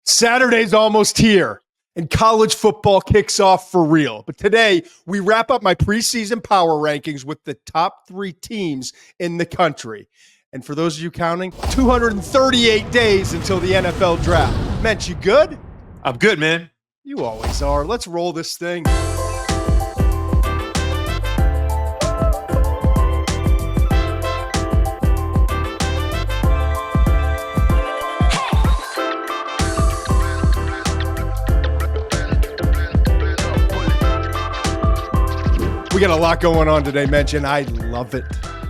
Saturday's almost here, and college football kicks off for real. But today, we wrap up my preseason power rankings with the top 3 teams in the country. And for those of you counting, 238 days until the NFL draft. Mensch, you good? I'm good, man. You always are. Let's roll this thing. We got a lot going on today, Mensch, and I love it.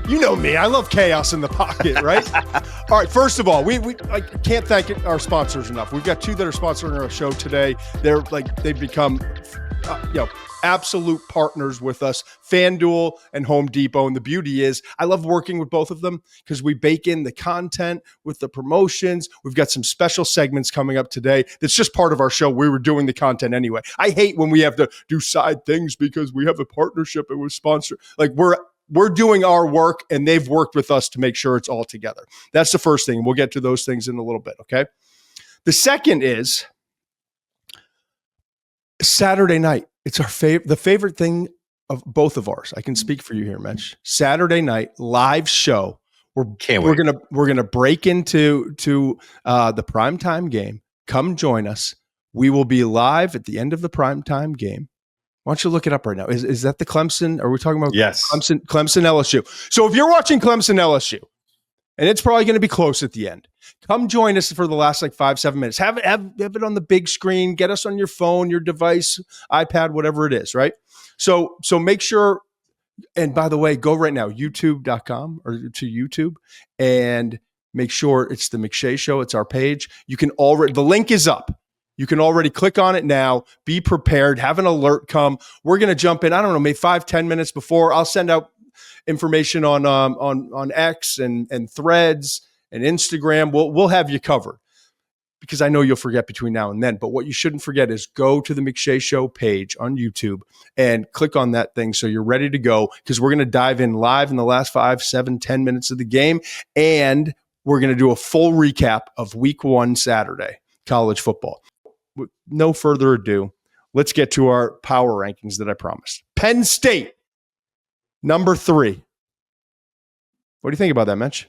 You know me. I love chaos in the pocket, right? All right, first of all, I can't thank our sponsors enough. We've got 2 that are sponsoring our show today. They've become absolute partners with us, FanDuel and Home Depot. And the beauty is I love working with both of them because we bake in the content with the promotions. We've got some special segments coming up today. That's just part of our show. We were doing the content anyway. I hate when we have to do side things because we have a partnership and we're sponsored. Like we're doing our work and they've worked with us to make sure it's all together. That's the first thing. We'll get to those things in a little bit. Okay. The second is Saturday night. It's the favorite thing of both of ours. I can speak for you here, Mensch. Saturday night live show. We're gonna break into the primetime game. Come join us. We will be live at the end of the primetime game. Why don't you look it up right now? Is that the Clemson? Are we talking about Clemson LSU? So if you're watching Clemson LSU, and it's probably going to be close at the end, come join us for the last 5-7 minutes. Have it on the big screen. Get us on your phone, your device, iPad, whatever it is, right? So make sure, and by the way, go right now, youtube.com or to YouTube, and make sure it's the McShay Show. It's our page. The link is up. You can already click on it now. Be prepared. Have an alert come. We're going to jump in, I don't know, maybe 5-10 minutes before. I'll send out information on X and Threads and Instagram. We'll have you covered because I know you'll forget between now and then. But what you shouldn't forget is go to the McShay Show page on YouTube and click on that thing so you're ready to go because we're going to dive in live in the last 5, 7, 10 minutes of the game. And we're going to do a full recap of week 1 Saturday, college football. With no further ado, let's get to our power rankings that I promised. Penn State, number 3. What do you think about that, Mensch?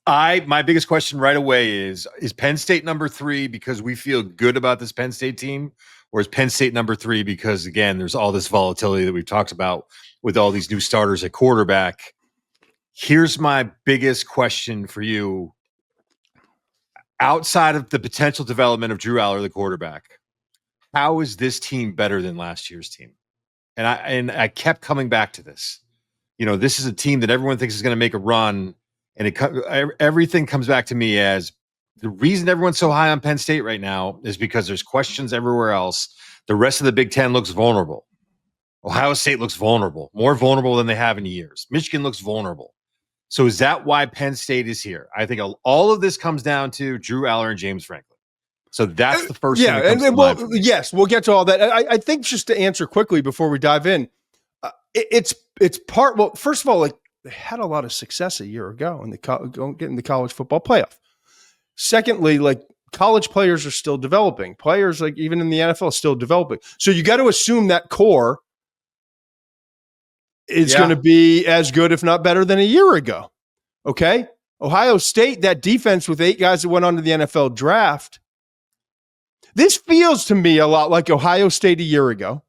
My biggest question right away is Penn State number 3 because we feel good about this Penn State team, or is Penn State number 3 because, again, there's all this volatility that we've talked about with all these new starters at quarterback? Here's my biggest question for you. Outside of the potential development of Drew Aller, the quarterback, how is this team better than last year's team? And I kept coming back to this. This is a team that everyone thinks is going to make a run, and everything comes back to me as the reason everyone's so high on Penn State right now is because there's questions everywhere else. The rest of the Big Ten looks vulnerable. Ohio State looks vulnerable, more vulnerable than they have in years. Michigan looks vulnerable. So is that why Penn State is here? I think all of this comes down to Drew Aller and James Franklin. So that's the first thing that comes to mind. Yes, we'll get to all that. I think just to answer quickly before we dive in, it's part. Well, first of all, they had a lot of success a year ago in getting the college football playoff. Secondly, college players are still developing. Players even in the NFL are still developing. So you got to assume that core is going to be as good, if not better, than a year ago. Okay? Ohio State, that defense with 8 guys that went on to the NFL draft. This feels to me a lot like Ohio State a year ago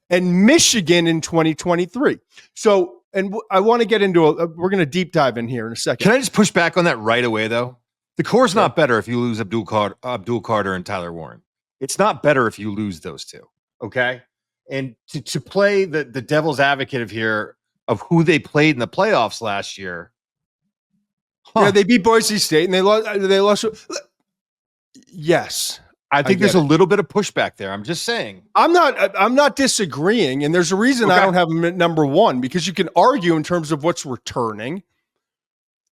and Michigan in 2023. So, and I want to get into we're going to deep dive in here in a second. Can I just push back on that right away, though? The core's not better if you lose Abdul Carter and Tyler Warren. It's not better if you lose those 2. Okay? And to play the devil's advocate of who they played in the playoffs last year. Yeah, they beat Boise State and they lost. Yes. I think there's a little bit of pushback there. I'm just saying. I'm not disagreeing. And there's a reason I don't have them at number 1 because you can argue in terms of what's returning,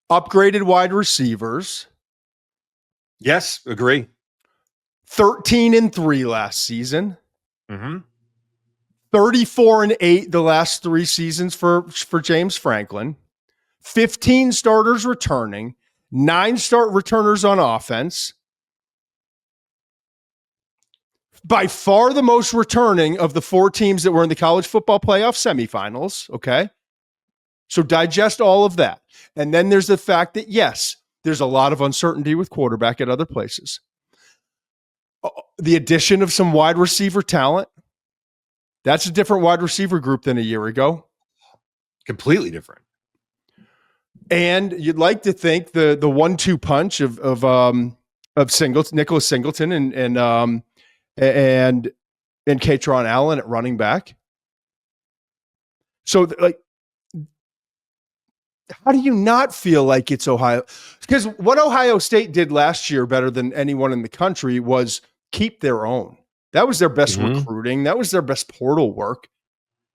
upgraded wide receivers. Yes, agree. 13-3 last season. Mm-hmm. 34-8 the last 3 seasons for James Franklin. 15 starters returning, 9 start returners on offense. by far the most returning of the 4 teams that were in the college football playoff semifinals. Okay. So digest all of that. And then there's the fact that, yes, there's a lot of uncertainty with quarterback at other places. The addition of some wide receiver talent. That's a different wide receiver group than a year ago. Completely different. And you'd like to think the 1-2 punch of Nicholas Singleton and Katron Allen at running back. So like, how do you not feel like it's Ohio? Because what Ohio State did last year better than anyone in the country was keep their own. That was their best recruiting. That was their best portal work.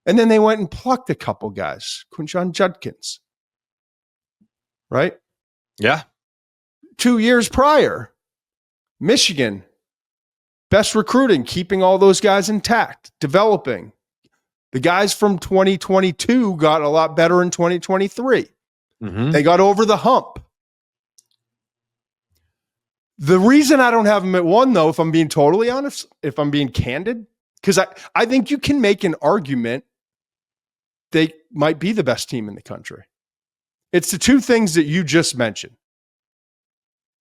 And then they went and plucked a couple guys. Quinshon Judkins. Right? Yeah. 2 years prior, Michigan, best recruiting, keeping all those guys intact, developing. The guys from 2022 got a lot better in 2023. They got over the hump. The reason I don't have them at 1, though, if I'm being totally honest, if I'm being candid, because I think you can make an argument they might be the best team in the country. It's the 2 things that you just mentioned.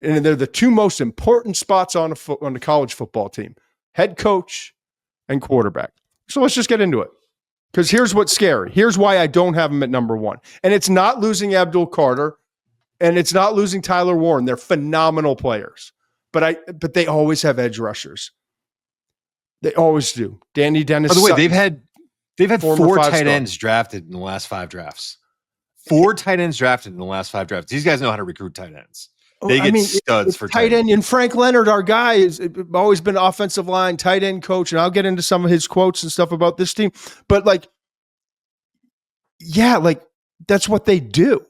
And they're the 2 most important spots on the college football team, head coach and quarterback. So let's just get into it. Because here's what's scary. Here's why I don't have them at number 1. And it's not losing Abdul Carter, and it's not losing Tyler Warren. They're phenomenal players. But they always have edge rushers. They always do. Danny Dennis. By the way, they've had 4 tight ends drafted in the last 5 drafts. 4 tight ends drafted in the last 5 drafts. These guys know how to recruit tight ends. They get studs for tight end. And Frank Leonard, our guy, has always been offensive line, tight end coach. And I'll get into some of his quotes and stuff about this team. But that's what they do.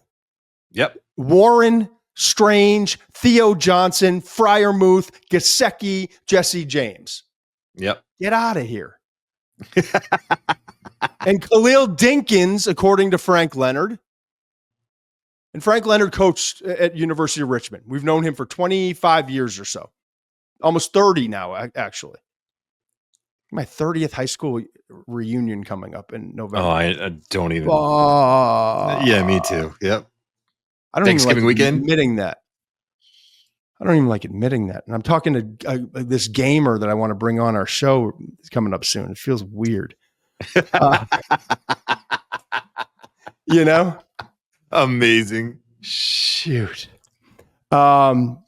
Yep. Warren, Strange, Theo Johnson, Freiermuth, Gesicki, Jesse James. Yep. Get out of here. And Khalil Dinkins, according to Frank Leonard. And Frank Leonard coached at University of Richmond. We've known him for 25 years or so. Almost 30 now, actually. My 30th high school reunion coming up in November. Oh, I don't even. Yeah, me too. Yep. I don't Thanksgiving even like weekend? admitting that. I don't even like admitting that. And I'm talking to this gamer that I want to bring on our show. It's coming up soon. It feels weird. You know? Amazing. Shoot. But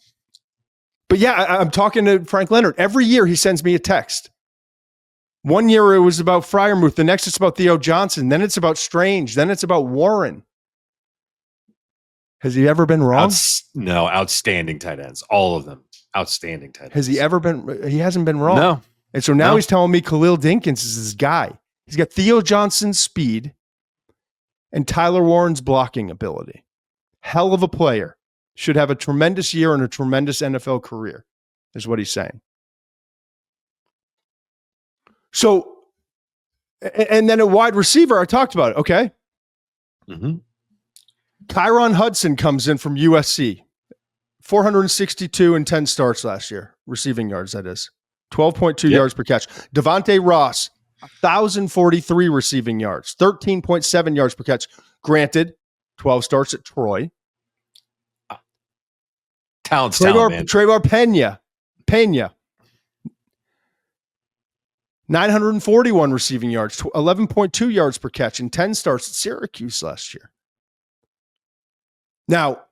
yeah, I'm talking to Frank Leonard. Every year he sends me a text. One year it was about Freiermuth. The next it's about Theo Johnson. Then it's about Strange. Then it's about Warren. Has he ever been wrong? No, outstanding tight ends. All of them. Outstanding tight ends. Has he ever been? He hasn't been wrong. No. And so now he's telling me Khalil Dinkins is his guy. He's got Theo Johnson's speed and Tyler Warren's blocking ability. Hell of a player. Should have a tremendous year and a tremendous NFL career, is what he's saying. So, and then a wide receiver, I talked about it, okay? Kyron Hudson comes in from USC. 462 and 10 starts last year. Receiving yards, that is. 12.2 yards per catch. Devontae Ross, 1,043 receiving yards. 13.7 yards per catch. Granted, 12 starts at Troy. Talent, man. Trevor Pena. 941 receiving yards. 11.2 yards per catch. And 10 starts at Syracuse last year. Now,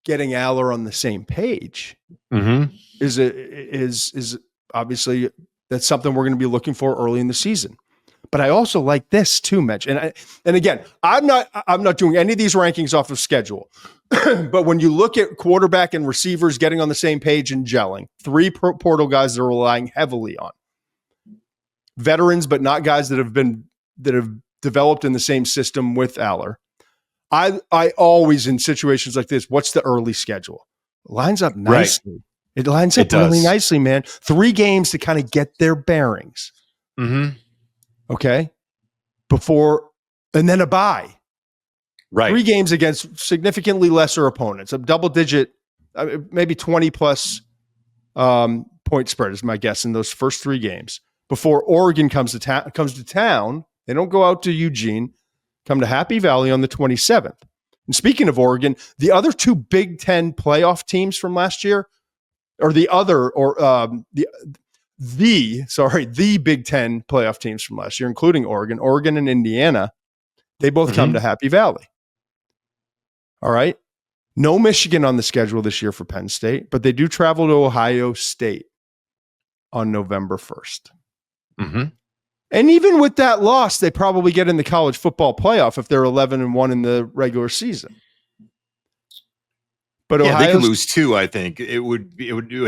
getting Aller on the same page is obviously that's something we're going to be looking for early in the season. But I also like this too, Mitch. And again, I'm not doing any of these rankings off of schedule. But when you look at quarterback and receivers getting on the same page and gelling, 3 portal guys that are relying heavily on veterans, but not guys that have developed in the same system with Aller. I always, in situations like this, what's the early schedule? It lines up nicely. Right. It lines up really nicely, man. 3 games to kind of get their bearings. Okay? And then a bye. Right. 3 games against significantly lesser opponents. A double-digit, maybe 20-plus point point spread is my guess in those first 3 games before Oregon comes to town. They don't go out to Eugene, come to Happy Valley on the 27th. And speaking of Oregon, the other 2 Big Ten playoff teams from last year, or the Big Ten playoff teams from last year, including Oregon and Indiana, they both come to Happy Valley. All right. No Michigan on the schedule this year for Penn State, but they do travel to Ohio State on November 1st. Mm-hmm. And even with that loss, they probably get in the college football playoff if they're 11-1 in the regular season. But they could lose 2. I think it would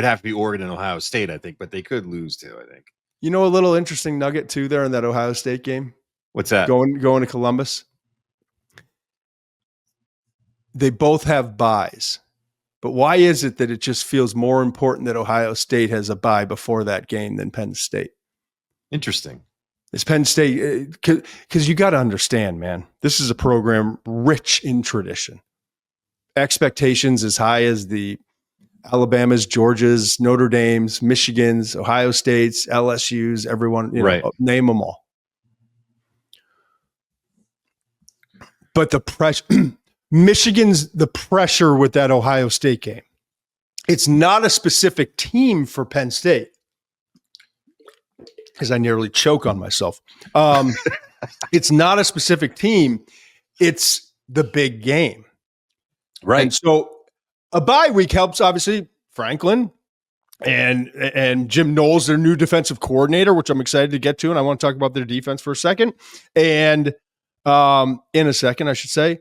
have to be Oregon and Ohio State. I think, but they could lose 2. I think. You know, a little interesting nugget too there in that Ohio State game. What's that? Going to Columbus. They both have byes, but why is it that it just feels more important that Ohio State has a bye before that game than Penn State? Interesting. It's Penn State, because you got to understand, man, this is a program rich in tradition. Expectations as high as the Alabamas, Georgias, Notre Dames, Michigans, Ohio States, LSUs, everyone, name them all. But the pressure, the pressure with that Ohio State game, it's not a specific team for Penn State. Because I nearly choke on myself. It's not a specific team. It's the big game. Right. And so a bye week helps, obviously, Franklin and Jim Knowles, their new defensive coordinator, which I'm excited to get to. And I want to talk about their defense for a second. And in a second, I should say.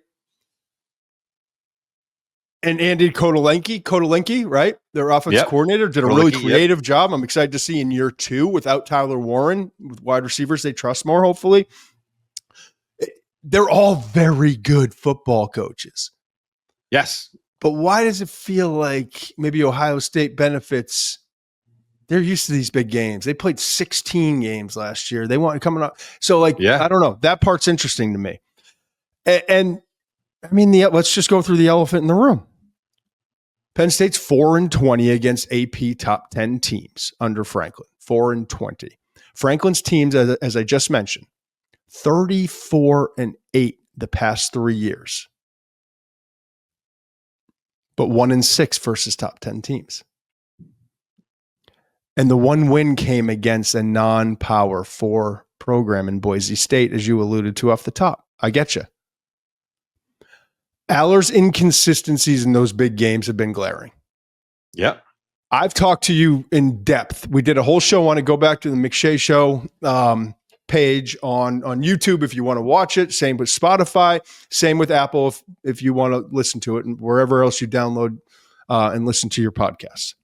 And Andy Kotelenki, right? Their offensive coordinator did a really creative job. I'm excited to see in year 2 without Tyler Warren, with wide receivers they trust more, hopefully. They're all very good football coaches. Yes. But why does it feel like maybe Ohio State benefits? They're used to these big games. They played 16 games last year. They want coming up. So, I don't know. That part's interesting to me. And I mean, let's just go through the elephant in the room. Penn State's 4-20 against AP top 10 teams under Franklin. 4-20. Franklin's teams, as I just mentioned, 34-8 the past 3 years, but 1-6 versus top 10 teams. And the one win came against a non-Power 4 program in Boise State, as you alluded to off the top. I get you. Aller's inconsistencies in those big games have been glaring. Yeah. I've talked to you in depth. We did a whole show on it. Go back to the McShay Show page on YouTube if you want to watch it. Same with Spotify. Same with Apple if you want to listen to it, and wherever else you download and listen to your podcasts.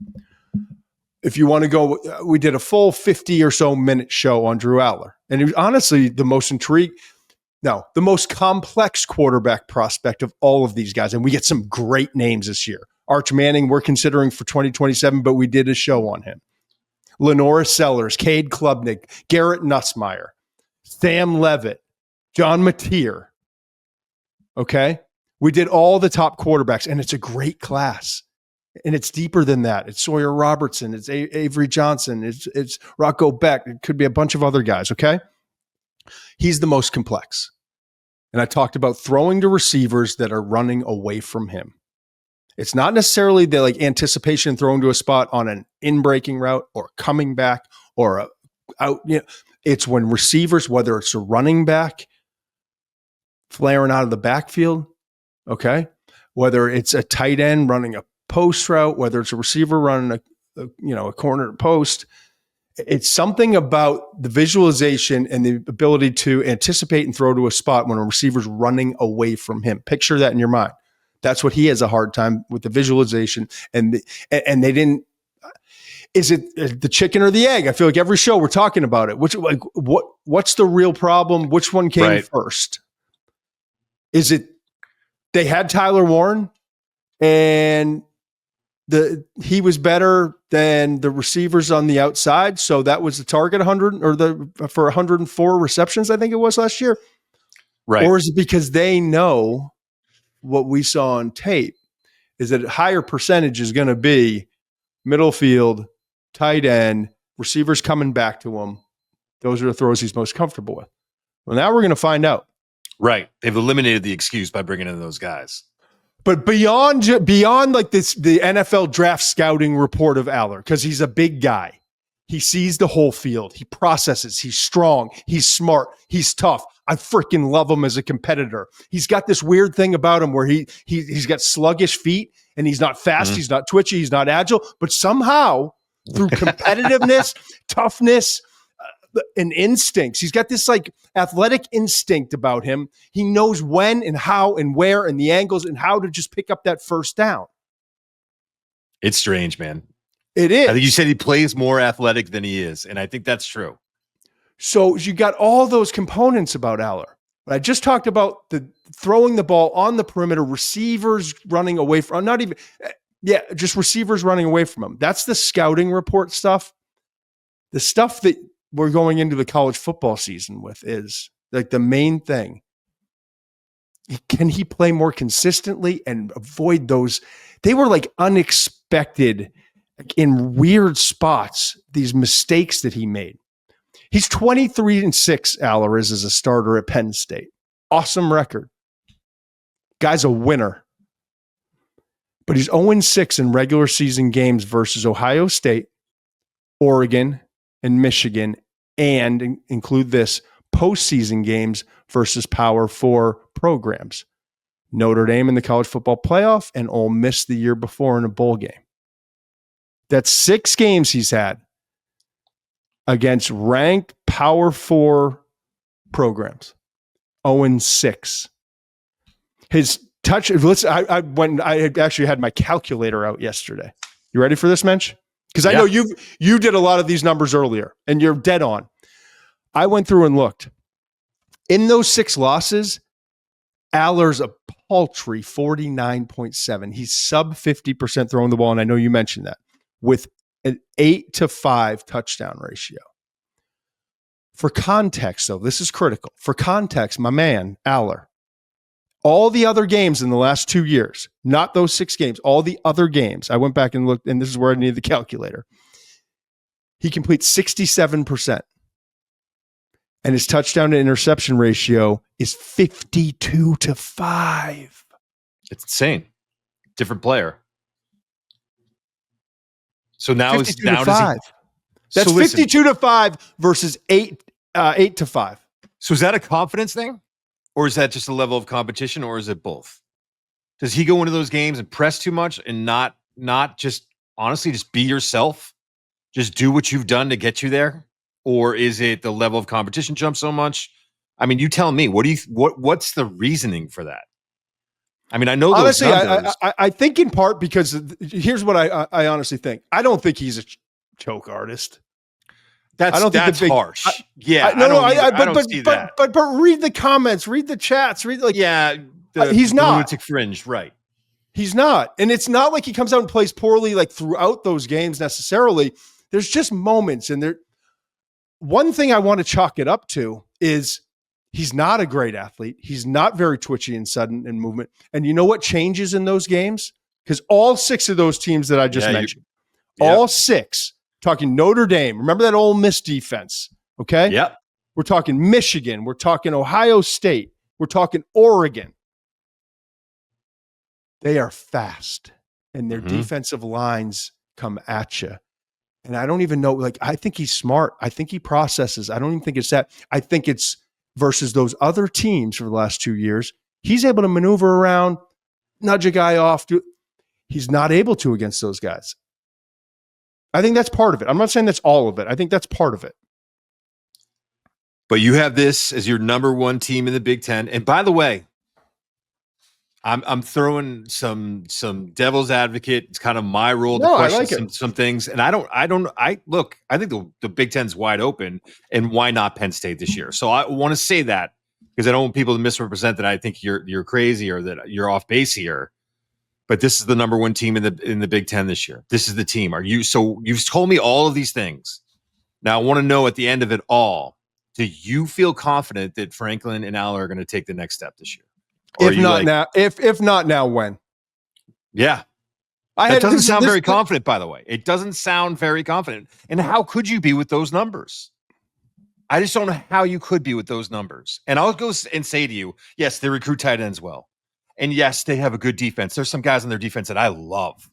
If you want to go, we did a full 50 or so minute show on Drew Aller. And it was honestly the most the most complex quarterback prospect of all of these guys. And we get some great names this year. Arch Manning, we're considering for 2027, but we did a show on him. Lenora Sellers, Cade Klubnik, Garrett Nussmeier, Sam Levitt, John Mateer. Okay? We did all the top quarterbacks, and it's a great class. And it's deeper than that. It's Sawyer Robertson. It's Avery Johnson. It's Rocco Beck. It could be a bunch of other guys, okay? He's the most complex. And I talked about throwing to receivers that are running away from him. It's not necessarily the anticipation throwing to a spot on an in-breaking route or coming back or out. It's when receivers, whether it's a running back flaring out of the backfield, okay, whether it's a tight end running a post route, whether it's a receiver running a corner post. It's something about the visualization and the ability to anticipate and throw to a spot when a receiver's running away from him. Picture that in your mind. That's what he has a hard time with, the visualization. And they didn't. Is it the chicken or the egg? I feel like every show we're talking about it. What's the real problem? Which one came first? Is it they had Tyler Warren and he was better than the receivers on the outside, so that was the target 100 for 104 receptions, I think it was last year. Right. Or is it because they know what we saw on tape is that a higher percentage is going to be middle field, tight end, receivers coming back to him. Those are the throws he's most comfortable with. Well, now we're going to find out. Right. They've eliminated the excuse by bringing in those guys. But beyond like this, the NFL draft scouting report of Aller, because he's a big guy. He sees the whole field. He processes. He's strong. He's smart. He's tough. I freaking love him as a competitor. He's got this weird thing about him where he's got sluggish feet and he's not fast. He's not twitchy. He's not agile. But somehow, through competitiveness, toughness, and instincts, he's got this like athletic instinct about him. He knows when and how and where and the angles and how to just pick up that first down. It's strange, man. It is. I think you said he plays more athletic than he is, and I think that's true. So you got all those components about Aller. I just talked about the throwing the ball on the perimeter, receivers running away from, just receivers running away from him. That's the scouting report stuff. The stuff that we're going into the college football season with is like the main thing. Can he play more consistently and avoid those? They were like unexpected in weird spots, these mistakes that he made. He's 23-6, Aller is as a starter at Penn State. Awesome record. Guy's a winner. But he's 0-6 in regular season games versus Ohio State, Oregon, and Michigan, and include this, postseason games versus Power 4 programs. Notre Dame in the college football playoff and Ole Miss the year before in a bowl game. That's 6 games he's had against ranked Power 4 programs. 0-6. His touch. I actually had my calculator out yesterday. You ready for this, Mensch? Because I know you did a lot of these numbers earlier, and you're dead on. I went through and looked. In those 6 losses, Aller's a paltry 49.7. He's sub 50% throwing the ball, and I know you mentioned that, with an 8-5 touchdown ratio. For context, though, this is critical. For context, my man, Aller, all the other games in the last 2 years, not those 6 games, all the other games, I went back and looked, and this is where I needed the calculator. He completes 67%. And his touchdown to interception ratio is 52-5. It's insane. Different player. So now it's down to 5. That's 52-5 versus 8-5. So is that a confidence thing? Or is that just a level of competition, or is it both? Does he go into those games and press too much and not just honestly just be yourself? Just do what you've done to get you there? Or is it the level of competition jump so much? I mean, you tell me. What's the reasoning for that? I mean, I know those numbers. I think in part because here's what I honestly think. I don't think he's a choke artist. That's harsh. I don't see that. But read the comments, read the chats, read he's not lunatic fringe, right? He's not, and it's not like he comes out and plays poorly like throughout those games necessarily. There's just moments, and there. One thing I want to chalk it up to is he's not a great athlete. He's not very twitchy and sudden in movement. And you know what changes in those games? Because all 6 of those teams that I just mentioned, all 6, talking Notre Dame, remember that Ole Miss defense, okay? Yep. We're talking Michigan. We're talking Ohio State. We're talking Oregon. They are fast, and their defensive lines come at you. And I don't even know, I think he's smart. I think he processes. I don't even think it's that. I think it's versus those other teams for the last 2 years. He's able to maneuver around, nudge a guy off. He's not able to against those guys. I think that's part of it. I'm not saying that's all of it. I think that's part of it. But you have this as your number 1 team in the Big Ten. And by the way, I'm throwing some devil's advocate. It's kind of my role to question some things. And I think the Big Ten's wide open, and why not Penn State this year? So I want to say that because I don't want people to misrepresent that I think you're crazy or that you're off base here. But this is the number 1 team in the Big Ten this year. This is the team. So you've told me all of these things. Now I want to know at the end of it all, do you feel confident that Franklin and Aller are going to take the next step this year? If not now, when? Yeah. That doesn't sound very confident, by the way. It doesn't sound very confident. And how could you be with those numbers? I just don't know how you could be with those numbers. And I'll go and say to you, yes, they recruit tight ends well. And yes, they have a good defense. There's some guys on their defense that I love.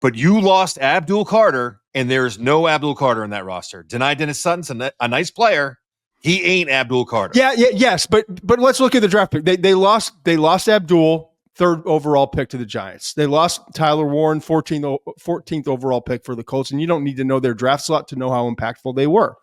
But you lost Abdul Carter, and there's no Abdul Carter in that roster. Deny Dennis Sutton's a nice player. He ain't Abdul Carter. Yes. But let's look at the draft pick. They lost Abdul, 3rd overall pick to the Giants. They lost Tyler Warren, 14th overall pick for the Colts, and you don't need to know their draft slot to know how impactful they were.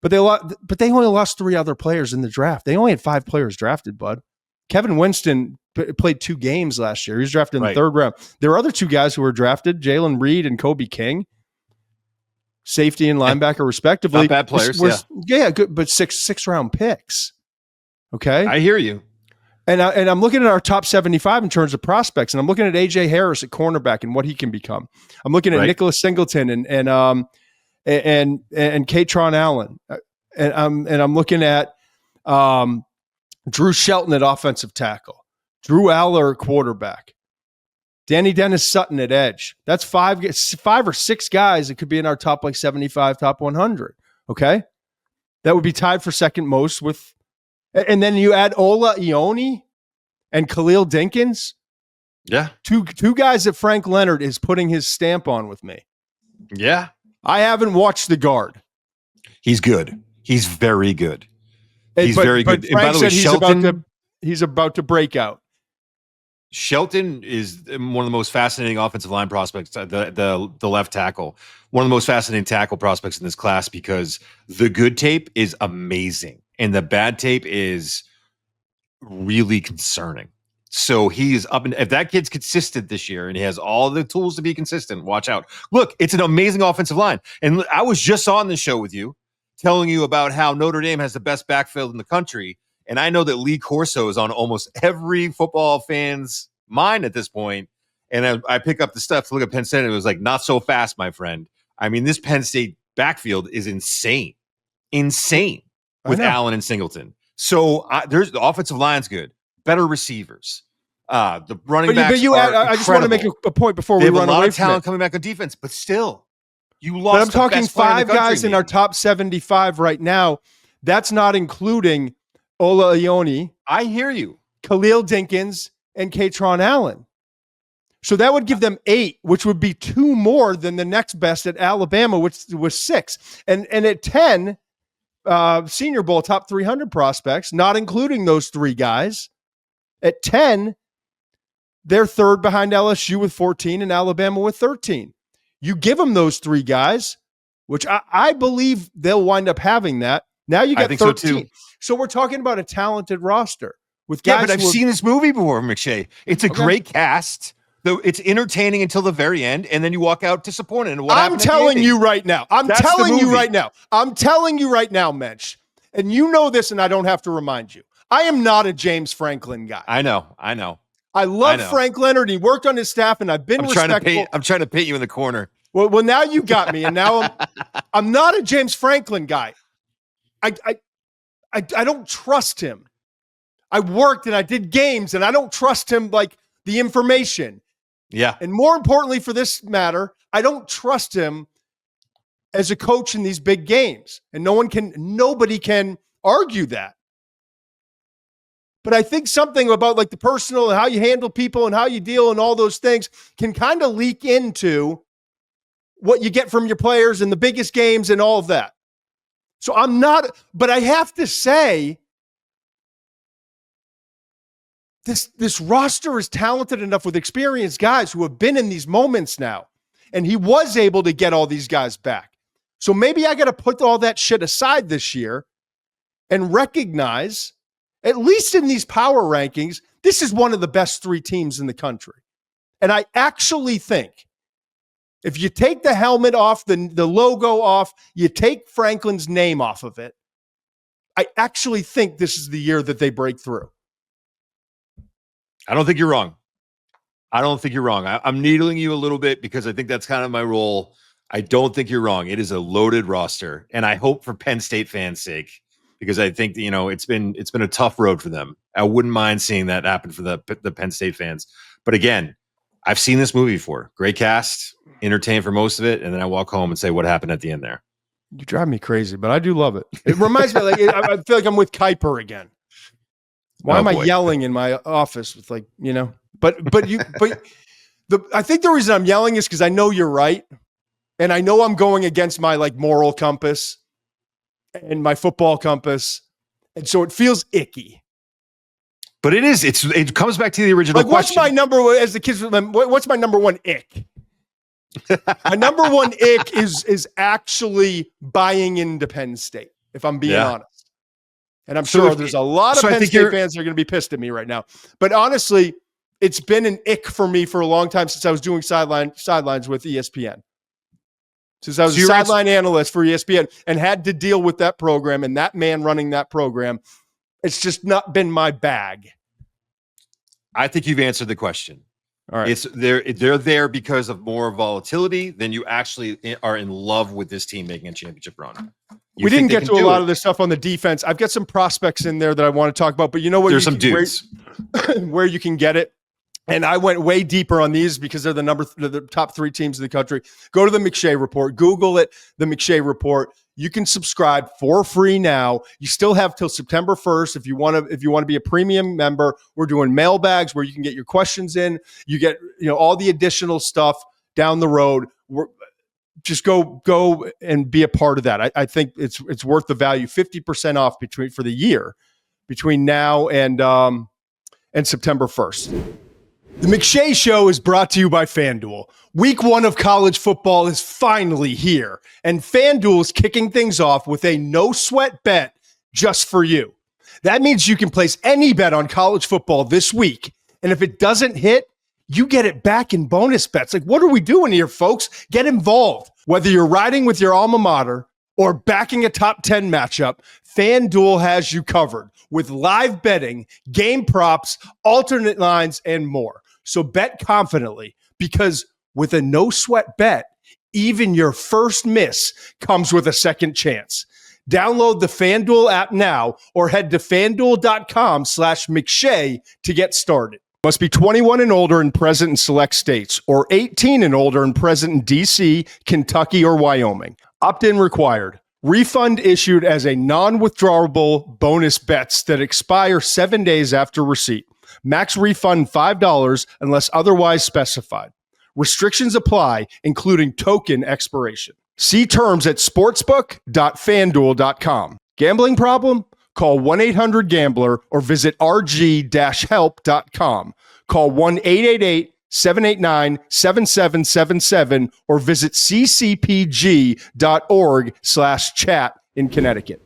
But they only lost 3 other players in the draft. They only had 5 players drafted, bud. Kevin Winston played 2 games last year. He was drafted in the 3rd round. There are other 2 guys who were drafted, Jalen Reed and Kobe King, safety and linebacker respectively. Not bad players, yeah, good, but 6 round picks. Okay, I hear you. And I'm looking at our top 75 in terms of prospects, and I'm looking at AJ Harris at cornerback and what he can become. I'm looking at Nicholas Singleton and Katron Allen, and I'm looking at Drew Shelton at offensive tackle, Drew Aller at quarterback, Danny Dennis Sutton at edge. That's 5 or 6 guys that could be in our top 75, top 100. Okay, that would be tied for second most with. And then you add Ola Ione and Khalil Dinkins. Yeah. Two guys that Frank Leonard is putting his stamp on with me. Yeah. I haven't watched the guard. He's good. He's very good. He's very good. And by the way, Shelton, he's about to break out. Shelton is one of the most fascinating offensive line prospects, the left tackle. One of the most fascinating tackle prospects in this class because the good tape is amazing. And the bad tape is really concerning. So he's up. And if that kid's consistent this year and he has all the tools to be consistent, watch out. Look, it's an amazing offensive line. And I was just on the show with you telling you about how Notre Dame has the best backfield in the country. And I know that Lee Corso is on almost every football fan's mind at this point. And I pick up the stuff to look at Penn State. And it was like, not so fast, my friend. I mean, this Penn State backfield is insane. With Allen and Singleton. So there's the offensive line's good. Better receivers. The running backs I just want to make a point before we run away from it. They have a lot of talent coming back on defense, but still, you lost. But I'm talking 5 guys in our top 75 right now. That's not including Ola Ione. I hear you. Khalil Dinkins and Katron Allen. So that would give them 8, which would be 2 more than the next best at Alabama, which was 6. And at 10, Senior Bowl top 300 prospects, not including those 3 guys. At 10, they're 3rd behind LSU with 14 and Alabama with 13. You give them those 3 guys, which I believe they'll wind up having that. Now you got 13. So, too. So we're talking about a talented roster with guys. Yeah, but I've seen this movie before, McShay. It's a great cast. Though it's entertaining until the very end, and then you walk out disappointed. And I'm telling you right now. I'm telling you right now, Mensch. And you know this, and I don't have to remind you. I am not a James Franklin guy. I know. I love Frank Leonard. He worked on his staff, and I've been respectful. I'm trying to paint you in the corner. Well, now you got me, and now I'm not a James Franklin guy. I don't trust him. I worked and I did games, and I don't trust him like the information. Yeah. And more importantly for this matter, I don't trust him as a coach in these big games. And nobody can argue that. But I think something about like the personal and how you handle people and how you deal and all those things can kind of leak into what you get from your players in the biggest games and all of that. So but I have to say, This roster is talented enough with experienced guys who have been in these moments now. And he was able to get all these guys back. So maybe I got to put all that shit aside this year and recognize, at least in these power rankings, this is one of the best 3 teams in the country. And I actually think if you take the helmet off, the logo off, you take Franklin's name off of it, I actually think this is the year that they break through. I don't think you're wrong. I'm needling you a little bit because I think that's kind of my role. I don't think you're wrong. It is a loaded roster, and I hope for Penn State fans' sake, because I think it's been a tough road for them. I wouldn't mind seeing that happen for the Penn State fans. But again, I've seen this movie before. Great cast, entertained for most of it, and then I walk home and say, what happened at the end there? You drive me crazy, but I do love it. It reminds me, like, I feel like I'm with Kuiper again. Why am I yelling in my office with, like, you know? But I think the reason I'm yelling is because I know you're right, and I know I'm going against my, like, moral compass and my football compass, and so it feels icky. But it comes back to the original question. What's my number, as the kids, what's my number one ick? My number one ick is actually buying into Penn State, if I'm being honest. And I'm sure there's a lot of Penn State fans that are going to be pissed at me right now. But honestly, it's been an ick for me for a long time since I was doing sidelines with ESPN. Since I was a sideline analyst for ESPN and had to deal with that program and that man running that program. It's just not been my bag. I think you've answered the question. All right. They're there because of more volatility than you actually are in love with this team making a championship run. We didn't get to a lot of this stuff on the defense. I've got some prospects in there that I want to talk about, but you know what? There's some dudes where you can get it. And I went way deeper on these because they're the top 3 teams in the country. Go to the McShay Report, Google it, the McShay Report. You can subscribe for free now. You still have till September 1st. If you want to be a premium member, we're doing mailbags where you can get your questions in. You get, all the additional stuff down the road. Just go and be a part of that. I think it's worth the value. 50% off for the year between now and September 1st. The McShay Show is brought to you by FanDuel. Week 1 of college football is finally here, and FanDuel is kicking things off with a no-sweat bet just for you. That means you can place any bet on college football this week, and if it doesn't hit, you get it back in bonus bets. Like, what are we doing here, folks? Get involved. Whether you're riding with your alma mater or backing a top 10 matchup, FanDuel has you covered with live betting, game props, alternate lines, and more. So bet confidently, because with a no-sweat bet, even your first miss comes with a second chance. Download the FanDuel app now or head to FanDuel.com/McShay to get started. Must be 21 and older and present in select states, or 18 and older and present in D.C., Kentucky, or Wyoming. Opt-in required. Refund issued as a non-withdrawable bonus bets that expire 7 days after receipt. Max refund $5 unless otherwise specified. Restrictions apply, including token expiration. See terms at sportsbook.fanduel.com. Gambling problem? Call 1-800-GAMBLER or visit rg-help.com. Call 1-888-789-7777 or visit ccpg.org/chat in Connecticut.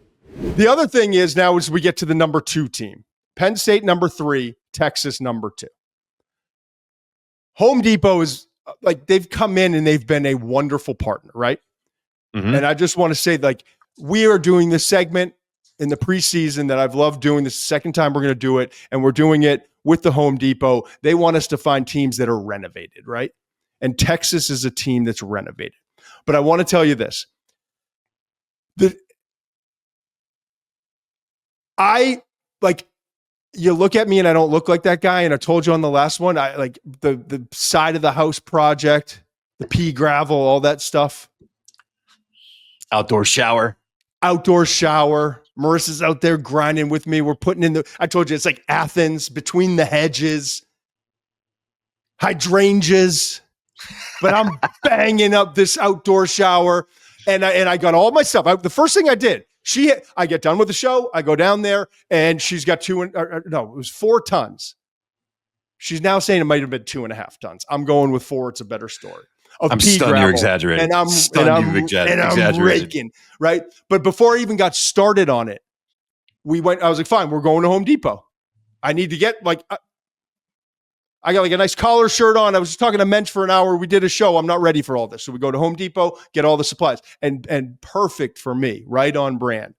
The other thing is now as we get to the number 2 team, Penn State number 3, Texas number 2. Home Depot is like, they've come in and they've been a wonderful partner, right? Mm-hmm. And I just want to say, like, we are doing this segment in the preseason that I've loved doing. This is the second time we're going to do it, and we're doing it with the Home Depot. They want us to find teams that are renovated, right? And Texas is a team that's renovated. But I want to tell you this. You look at me and I don't look like that guy. And I told you on the last one, I like the side of the house project, the pea gravel, all that stuff. Outdoor shower. Marissa's out there grinding with me. We're putting in I told you, it's like Athens, between the hedges, hydrangeas, but I'm banging up this outdoor shower. And I got all my stuff. The first thing I did, I get done with the show. I go down there and she's got it was 4 tons. She's now saying it might've been 2.5 tons. I'm going with 4. It's a better story. I'm stunned you're exaggerating. And I'm raking, right? But before I even got started on it, I was like, fine, we're going to Home Depot. I need to get I got like a nice collar shirt on. I was just talking to Mensch for an hour. We did a show. I'm not ready for all this. So we go to Home Depot, get all the supplies, and perfect for me, right on brand.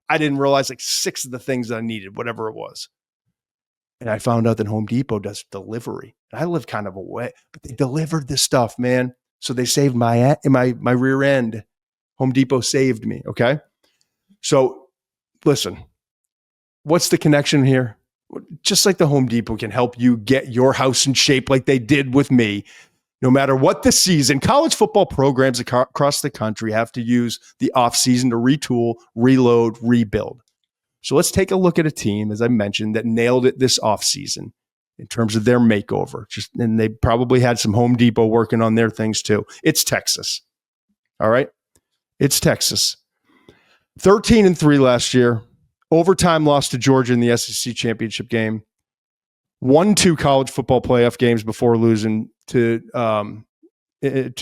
I didn't realize like 6 of the things that I needed, whatever it was. And I found out that Home Depot does delivery. And I live kind of away, but they delivered this stuff, man. So they saved my rear end. Home Depot saved me. Okay. So listen, what's the connection here? just like the Home Depot can help you get your house in shape like they did with me. No matter what the season, college football programs across the country have to use the offseason to retool, reload, rebuild. So let's take a look at a team, as I mentioned, that nailed it this offseason in terms of their makeover. And they probably had some Home Depot working on their things too. It's Texas. All right? It's Texas. 13-3 last year. Overtime loss to Georgia in the SEC championship game. Won 2 college football playoff games before losing in the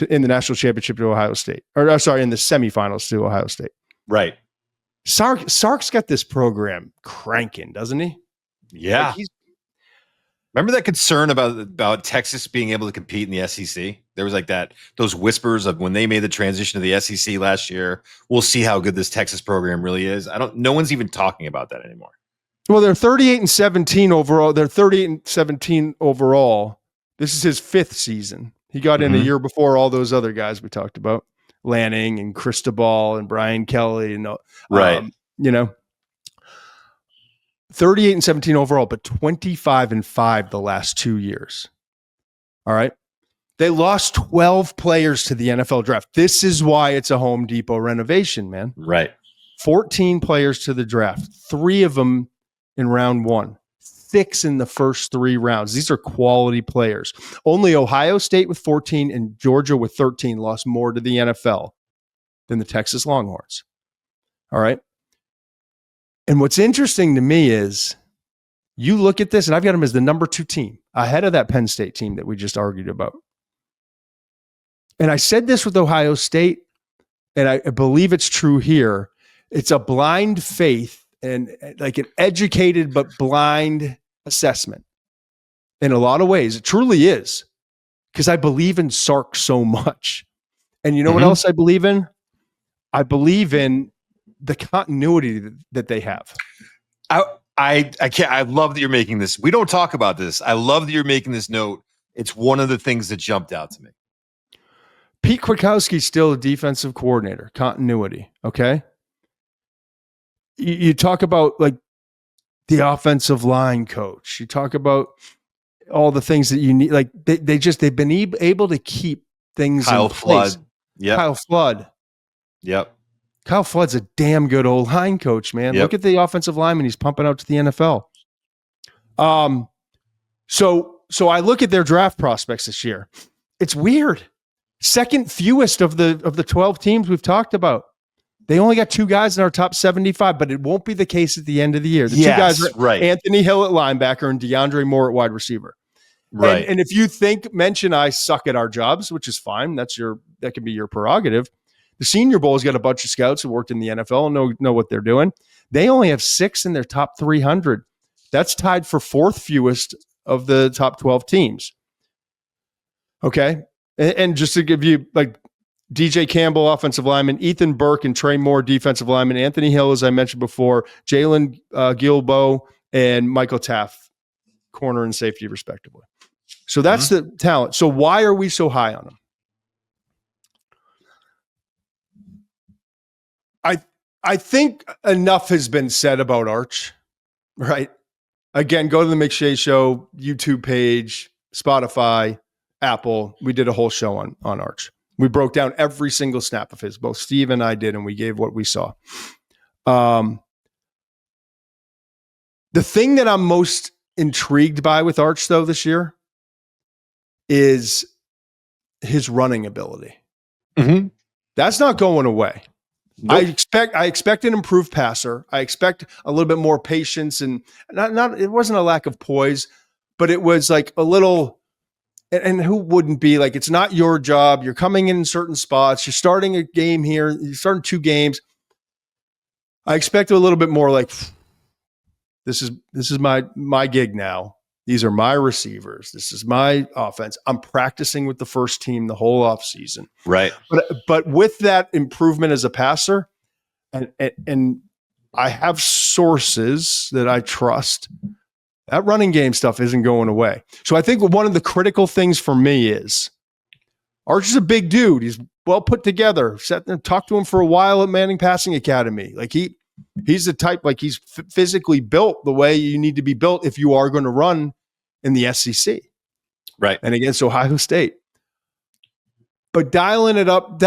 national championship to Ohio State. In the semifinals to Ohio State. Right. Sark's got this program cranking, doesn't he? Yeah. Remember that concern about Texas being able to compete in the SEC? There was like those whispers of when they made the transition to the SEC last year. We'll see how good this Texas program really is. No one's even talking about that anymore. Well, they're 38-17 overall. They're 38-17 overall. This is his 5th season. He got in a year before all those other guys we talked about, Lanning and Cristobal and Brian Kelly, and right. 38-17 overall, but 25-5 the last 2 years. All right. They lost 12 players to the NFL draft. This is why it's a Home Depot renovation, man. Right. 14 players to the draft, 3 of them in round 1, 6 in the first 3 rounds. These are quality players. Only Ohio State with 14 and Georgia with 13 lost more to the NFL than the Texas Longhorns. All right. And what's interesting to me is you look at this, and I've got them as the number 2 team ahead of that Penn State team that we just argued about. And I said this with Ohio State, and I believe it's true here. It's a blind faith and like an educated but blind assessment in a lot of ways. It truly is, because I believe in Sark so much. And you know what else I believe in? I believe in the continuity that they have. I can't. I love that you're making this. We don't talk about this. I love that you're making this note. It's one of the things that jumped out to me. Pete Kwiatkowski's still a defensive coordinator. Continuity. Okay. You talk about like the offensive line coach. You talk about all the things that you need. Like they've been able to keep things Kyle in place. Flood. Yeah. Kyle Flood. Yep. Kyle Flood's a damn good old line coach, man. Yep. Look at the offensive lineman he's pumping out to the NFL. So I look at their draft prospects this year. It's weird. Second fewest of the 12 teams we've talked about. They only got 2 guys in our top 75, but it won't be the case at the end of the year. The 2 guys are right. Anthony Hill at linebacker and DeAndre Moore at wide receiver. Right. And if you mention I suck at our jobs, which is fine, that can be your prerogative. The Senior Bowl's got a bunch of scouts who worked in the NFL and know what they're doing. They only have 6 in their top 300. That's tied for 4th fewest of the top 12 teams. Okay. And just to give you like DJ Campbell, offensive lineman, Ethan Burke and Trey Moore, defensive lineman, Anthony Hill, as I mentioned before, Jalen Gilbo and Michael Taff, corner and safety, respectively. So that's the talent. So why are we so high on them? I think enough has been said about Arch, right? Again, go to the McShay Show YouTube page, Spotify, Apple. We did a whole show on Arch. We broke down every single snap of his. Both Steve and I did, and we gave what we saw. The thing that I'm most intrigued by with Arch, though, this year is his running ability. Mm-hmm. That's not going away. Nope. I expect an improved passer. I expect a little bit more patience, and not it wasn't a lack of poise, but it was like a little. And who wouldn't be like, it's not your job. You're coming in certain spots. You're starting a game here. You're starting 2 games. I expect a little bit more like, this is my gig now. These are my receivers. This is my offense. I'm practicing with the first team the whole offseason. Right. But with that improvement as a passer, and I have sources that I trust, that running game stuff isn't going away. So I think one of the critical things for me is Arch is a big dude. He's well put together. Talked to him for a while at Manning Passing Academy. Like He's the type, like he's physically built the way you need to be built if you are going to run in the SEC. Right. And against Ohio State. But dialing up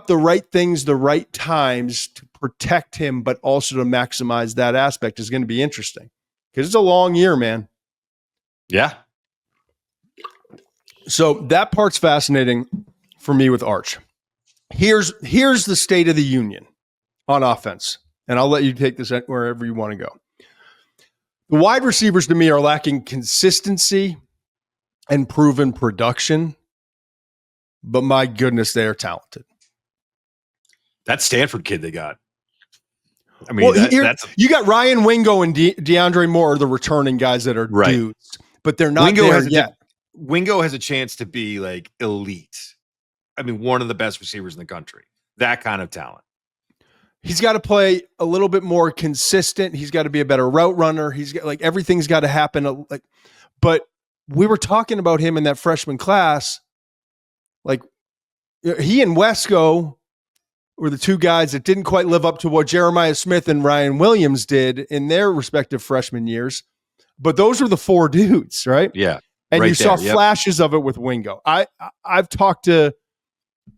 the right things, the right times to protect him, but also to maximize that aspect is going to be interesting. Because it's a long year, man. Yeah. So that part's fascinating for me with Arch. Here's the state of the union on offense. And I'll let you take this wherever you want to go. The wide receivers to me are lacking consistency and proven production. But my goodness, they are talented. That Stanford kid they got. I mean, that's you got Ryan Wingo and DeAndre Moore, the returning guys that are dudes, but they're not there yet. Wingo has a chance to be like elite. I mean, one of the best receivers in the country. That kind of talent. He's got to play a little bit more consistent. He's got to be a better route runner. He's got like everything's got to happen. But we were talking about him in that freshman class. Like he and Wesco were the two guys that didn't quite live up to what Jeremiah Smith and Ryan Williams did in their respective freshman years. But those were the four dudes, right? Yeah. And right you saw flashes of it with Wingo. I've talked to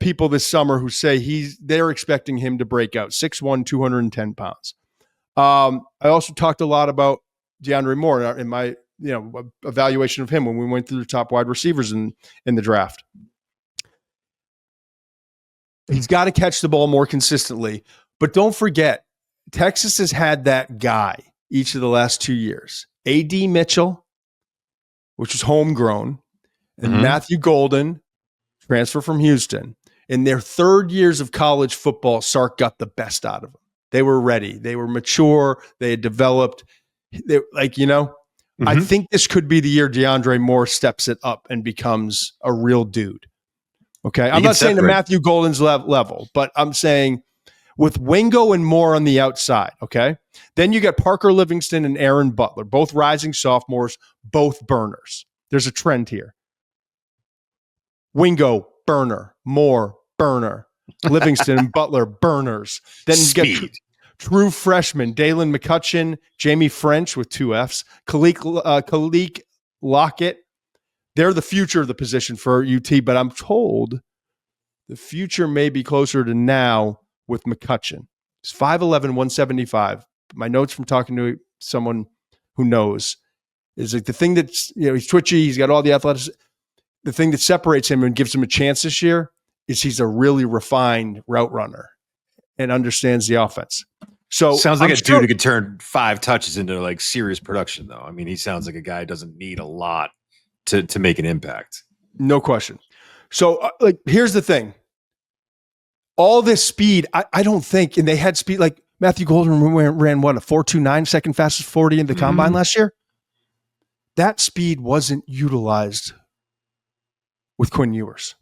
people this summer who say they're expecting him to break out 6'1", 210 pounds. I also talked a lot about DeAndre Moore in my evaluation of him when we went through the top wide receivers in the draft. He's got to catch the ball more consistently. But don't forget, Texas has had that guy each of the last 2 years. A.D. Mitchell, which was homegrown, and Matthew Golden, transfer from Houston. In their third years of college football, Sark got the best out of them. They were ready. They were mature. They had developed. I think this could be the year DeAndre Moore steps it up and becomes a real dude. Okay. I'm not saying to Matthew Golden's level, but I'm saying with Wingo and Moore on the outside. Okay. Then you got Parker Livingston and Aaron Butler, both rising sophomores, both burners. There's a trend here. Wingo, burner. Moore, burner. Livingston and Butler, burners. Then you get true freshmen, Dalen McCutcheon, Jamie French with 2 Fs, Kalik Lockett. They're the future of the position for UT, but I'm told the future may be closer to now with McCutcheon. He's 5'11", 175. My notes from talking to someone who knows is like the thing that's, he's twitchy, he's got all the athleticism. The thing that separates him and gives him a chance this year is he's a really refined route runner and understands the offense. So sounds like dude who could turn 5 touches into like serious production, though. I mean, he sounds like a guy who doesn't need a lot to make an impact. No question. So here's the thing. All this speed, I don't think, and they had speed, like Matthew Golden ran what, a 4.29, second fastest 40 in the combine last year? That speed wasn't utilized with Quinn Ewers.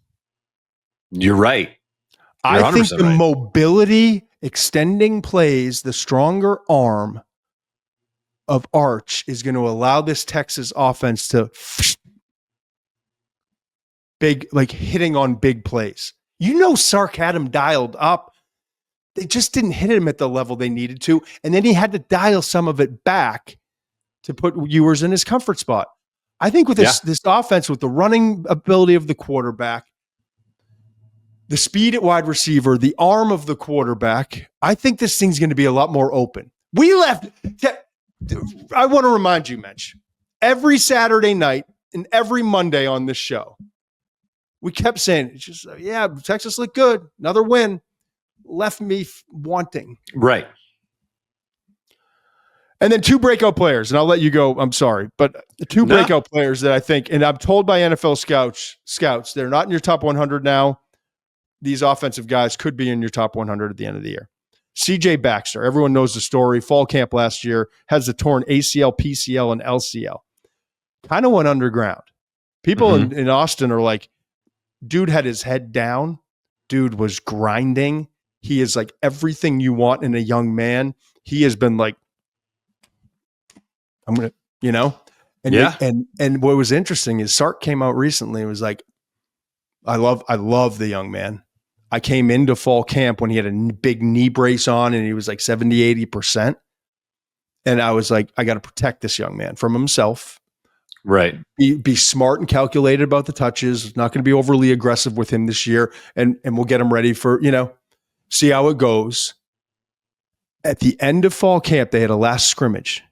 You're right. I think the mobility, extending plays, the stronger arm of Arch is going to allow this Texas offense to hitting on big plays. Sark had him dialed up. They just didn't hit him at the level they needed to. And then he had to dial some of it back to put Ewers in his comfort spot. I think with this offense, with the running ability of the quarterback, the speed at wide receiver, the arm of the quarterback, I think this thing's going to be a lot more open. I want to remind you, Mensch, every Saturday night and every Monday on this show, we kept saying, it's just, Texas looked good. Another win. Left me wanting. Right. And then 2 breakout players, and I'll let you go. I'm sorry. But the 2 breakout players that I think, and I'm told by NFL scouts, they're not in your top 100 now. These offensive guys could be in your top 100 at the end of the year. CJ Baxter, everyone knows the story. Fall camp last year, has a torn ACL, PCL, and LCL. Kind of went underground. People in Austin are like, dude had his head down. Dude was grinding. He is like everything you want in a young man. He has been like, I'm going to, and what was interesting is Sark came out recently and was like, I love the young man. I came into fall camp when he had a big knee brace on and he was like 70, 80%. And I was like, I got to protect this young man from himself. Right. Be smart and calculated about the touches. Not going to be overly aggressive with him this year. And we'll get him ready for, see how it goes. At the end of fall camp, they had a last scrimmage.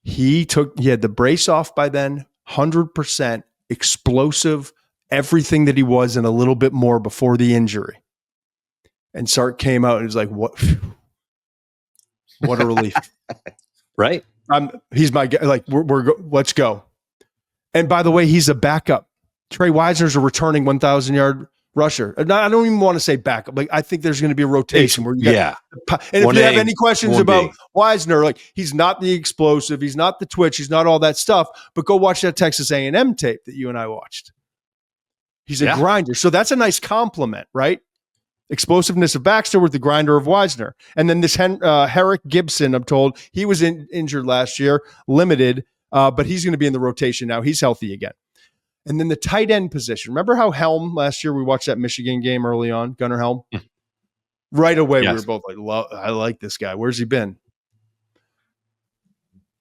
He had the brace off by then, 100% explosive, everything that he was and a little bit more before the injury. And Sark came out and was like, what a relief. Right. He's my guy. Like, let's go. And by the way, he's a backup. Trey Wisner's a returning 1,000-yard rusher. I don't even want to say backup. Like, I think there's going to be a rotation where you got, and if you have any questions about Wisner, like, he's not the explosive, he's not the twitch, he's not all that stuff, but go watch that Texas A&M tape that you and I watched. He's a grinder. So that's a nice compliment, right? Explosiveness of Baxter with the grinder of Wisner. And then this Herrick Gibson, I'm told, he was injured last year, limited, but he's going to be in the rotation now. He's healthy again. And then the tight end position. Remember how Helm last year, we watched that Michigan game early on, Gunnar Helm? Right away, we were both like, I like this guy. Where's he been?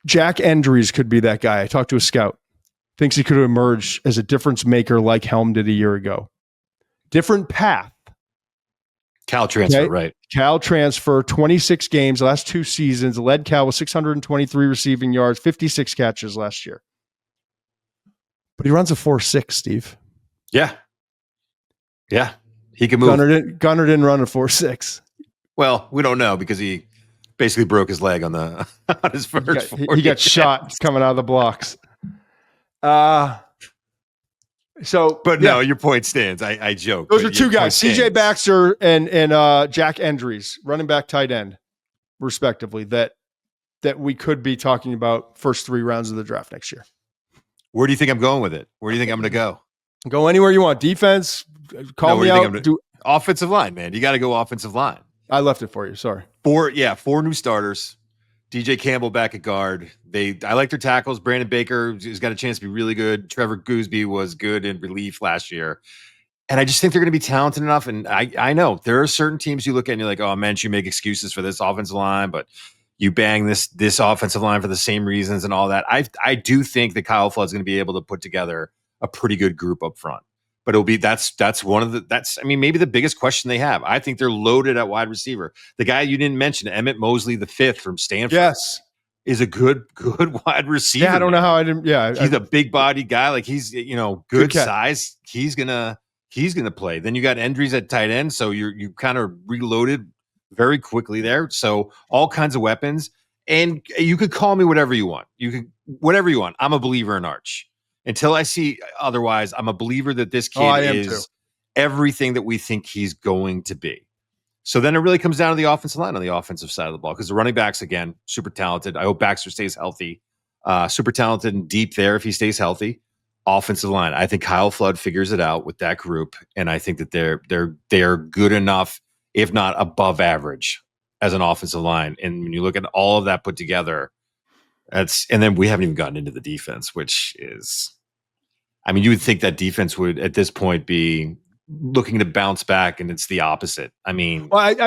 Jack Endries could be that guy. I talked to a scout. Thinks he could emerge as a difference maker like Helm did a year ago. Different path. Cal transfer, right. Cal transfer, 26 games, last 2 seasons, led Cal with 623 receiving yards, 56 catches last year. But he runs a 4.6, Steve. Yeah. Yeah. He can move. Gunnar didn't run a 4.6. Well, we don't know because he basically broke his leg on his first. He got shot coming out of the blocks. No, your point stands. I joke. Those are 2 guys, CJ Baxter and Jack Endries, running back, tight end, respectively, that we could be talking about first 3 rounds of the draft next year. Where do you think I'm going with it? Where do you think I'm going to go? Go anywhere you want. Defense, call me out. Offensive line, man. You got to go offensive line. I left it for you. Sorry. 4 new starters. DJ Campbell back at guard. I like their tackles. Brandon Baker has got a chance to be really good. Trevor Gooseby was good in relief last year. And I just think they're going to be talented enough. And I know there are certain teams you look at and you're like, oh, man, you make excuses for this offensive line, but you bang this offensive line for the same reasons and all that. I do think that Kyle Flood's going to be able to put together a pretty good group up front. But it'll be that's maybe the biggest question they have. I think they're loaded at wide receiver. The guy you didn't mention, Emmett Mosley, the 5th from Stanford, is a good wide receiver. Yeah, I don't know how I didn't. Yeah, he's a big body guy. Like he's good size. He's gonna play. Then you got Endries at tight end, so you kind of reloaded very quickly there. So all kinds of weapons, and you could call me whatever you want. Whatever you want. I'm a believer in Arch. Until I see otherwise, I'm a believer that this kid is everything that we think he's going to be. So then it really comes down to the offensive line on the offensive side of the ball because the running backs, again, super talented. I hope Baxter stays healthy. Super talented and deep there if he stays healthy. Offensive line, I think Kyle Flood figures it out with that group, and I think that they're good enough, if not above average, as an offensive line. And when you look at all of that put together, and then we haven't even gotten into the defense, which is, you would think that defense would at this point be looking to bounce back, and it's the opposite. I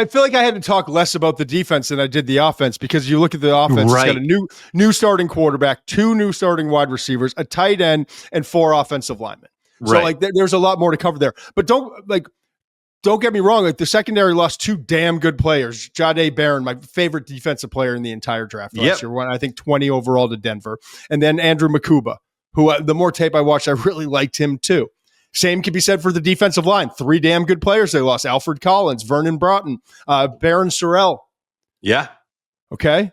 feel like I had to talk less about the defense than I did the offense because you look at the offense, It's got a new starting quarterback, 2 new starting wide receivers, a tight end, and 4 offensive linemen. So there's a lot more to cover there. But don't get me wrong. Like the secondary lost 2 damn good players. Jahdae Barron, my favorite defensive player in the entire draft last year, won I think 20 overall to Denver, and then Andrew Makuba, who the more tape I watched, I really liked him too. Same can be said for the defensive line. 3 damn good players they lost: Alfred Collins, Vernon Broughton, Baron Sorrell. Yeah. Okay.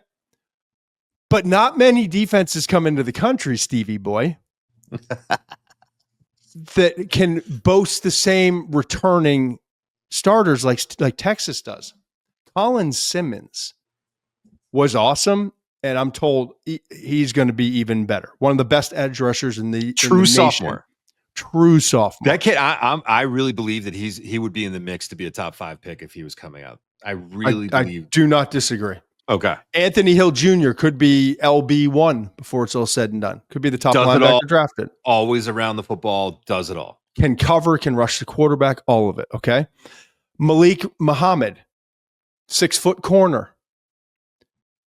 But not many defenses come into the country, Stevie boy, that can boast the same returning starters like Texas does. Colin Simmons was awesome, and I'm told he's going to be even better. One of the best edge rushers in the sophomore. True sophomore. That kid, I really believe that he would be in the mix to be a top 5 pick if he was coming out. I believe. I do not disagree. Okay. Anthony Hill Jr. could be LB1 before it's all said and done. Could be the top linebacker drafted. Always around the football, does it all. can cover, can rush the quarterback, all of it. Okay. Malik Muhammad, 6-foot corner,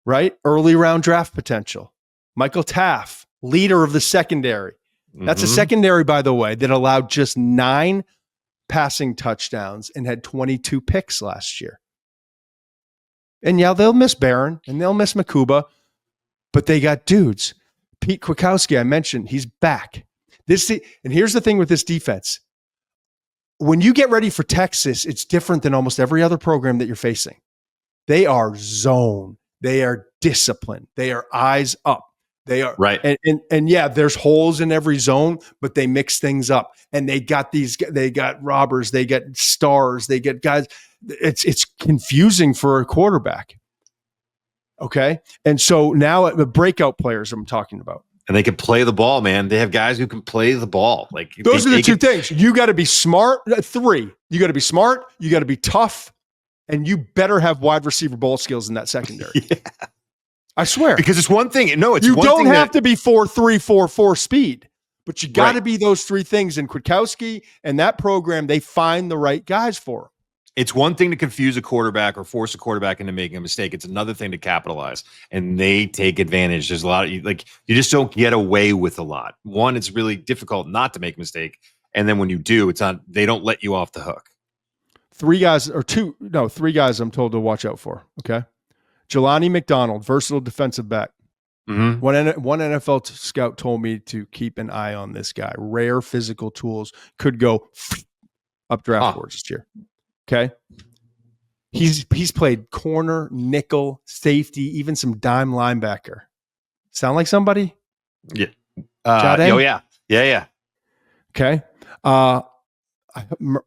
right? Early round draft potential. Michael Taff, leader of the secondary. That's a secondary, by the way, that allowed just 9 passing touchdowns and had 22 picks last year. And yeah, they'll miss Barron and they'll miss Makuba, but they got dudes. Pete Kwiatkowski, I mentioned, he's back. And here's the thing with this defense. When you get ready for Texas, it's different than almost every other program that you're facing. They are zone. They are disciplined. They are eyes up. They are right. And yeah, there's holes in every zone, but they mix things up. And they got robbers, they got stars, they get guys. It's confusing for a quarterback. Okay. And so now the breakout players I'm talking about. And they can play the ball, man. They have guys who can play the ball. Like those are the two things. You got to be smart. 3. You got to be smart. You got to be tough. And you better have wide receiver ball skills in that secondary. Yeah. I swear. Because it's one thing. No, it's you one don't thing have to be 4.3, 4.4 speed, but you got to be those 3 things. And Kwiatkowski and that program, they find the right guys for them. It's one thing to confuse a quarterback or force a quarterback into making a mistake. It's another thing to capitalize, and they take advantage. There's a lot of you just don't get away with a lot. One, it's really difficult not to make a mistake, and then when you do, they don't let you off the hook. 3 guys I'm told to watch out for. Okay. Jelani McDonald, versatile defensive back. Mm-hmm. One NFL scout told me to keep an eye on this guy. Rare physical tools, could go up draft boards this year. Okay. He's played corner, nickel, safety, even some dime linebacker. Sound like somebody? Yeah. Yeah. Okay.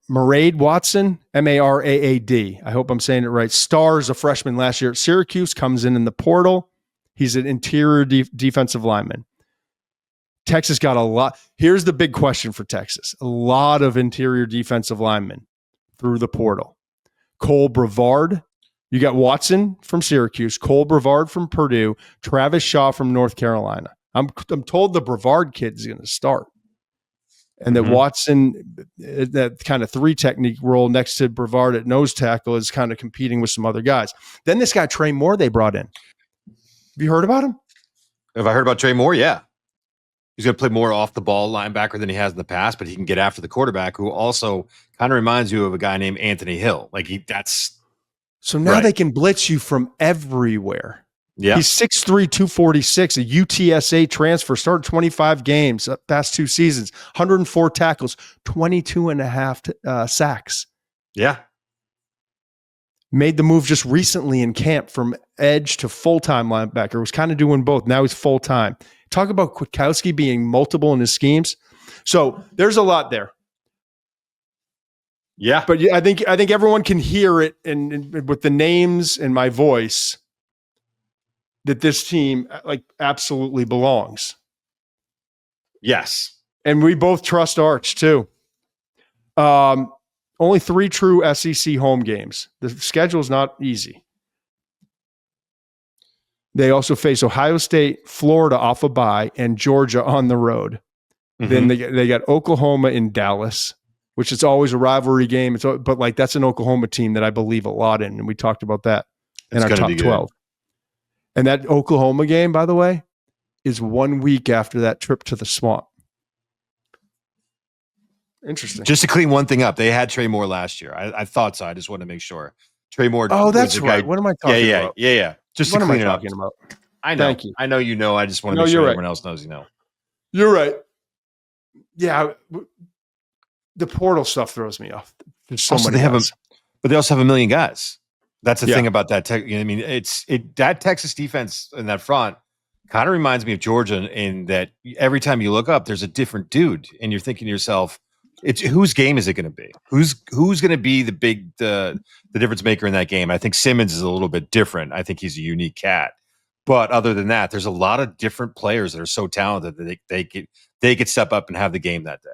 Maraid Watson, Maraad. I hope I'm saying it right. Stars, a freshman last year at Syracuse, comes in the portal. He's an interior defensive lineman. Texas got a lot. Here's the big question for Texas. A lot of interior defensive linemen through the portal. Cole Brevard. You got Watson from Syracuse, Cole Brevard from Purdue, Travis Shaw from North Carolina. I'm told the Brevard kid is going to start. And that Watson, that kind of 3 technique role next to Brevard at nose tackle, is kind of competing with some other guys. Then this guy, Trey Moore, they brought in. Have you heard about him? Have I heard about Trey Moore? Yeah. He's going to play more off the ball linebacker than he has in the past, but he can get after the quarterback, who also kind of reminds you of a guy named Anthony Hill. So now they can blitz you from everywhere. Yeah. He's 6'3", 246, a UTSA transfer, started 25 games past 2 seasons, 104 tackles, 22 and a half sacks. Yeah. Made the move just recently in camp from edge to full-time linebacker. Was kind of doing both. Now he's full-time. Talk about Kwiatkowski being multiple in his schemes. So there's a lot there. Yeah. But I think everyone can hear it and with the names and my voice that this team absolutely belongs. Yes. And we both trust Arch too. Only 3 true SEC home games. The schedule is not easy. They also face Ohio State, Florida off a bye, and Georgia on the road. Mm-hmm. Then they got Oklahoma in Dallas, which is always a rivalry game. But that's an Oklahoma team that I believe a lot in, and we talked about that in our top 12. And that Oklahoma game, by the way, is 1 week after that trip to the swamp. Interesting. Just to clean one thing up, they had Trey Moore last year. I thought so. I just wanted to make sure. Trey Moore. Oh, that's right. What am I talking about? Yeah. Just what to clean it up. About? I know. Thank you. I know you know. I just want to make sure everyone else knows you know. You're right. Yeah. The portal stuff throws me off. There's so many guys. But they also have a million guys. That's the thing about that. That Texas defense in that front kind of reminds me of Georgia in that every time you look up, there's a different dude, and you're thinking to yourself, "It's whose game is it going to be? Who's going to be the difference maker in that game?" I think Simmons is a little bit different. I think he's a unique cat. But other than that, there's a lot of different players that are so talented that they could step up and have the game that day.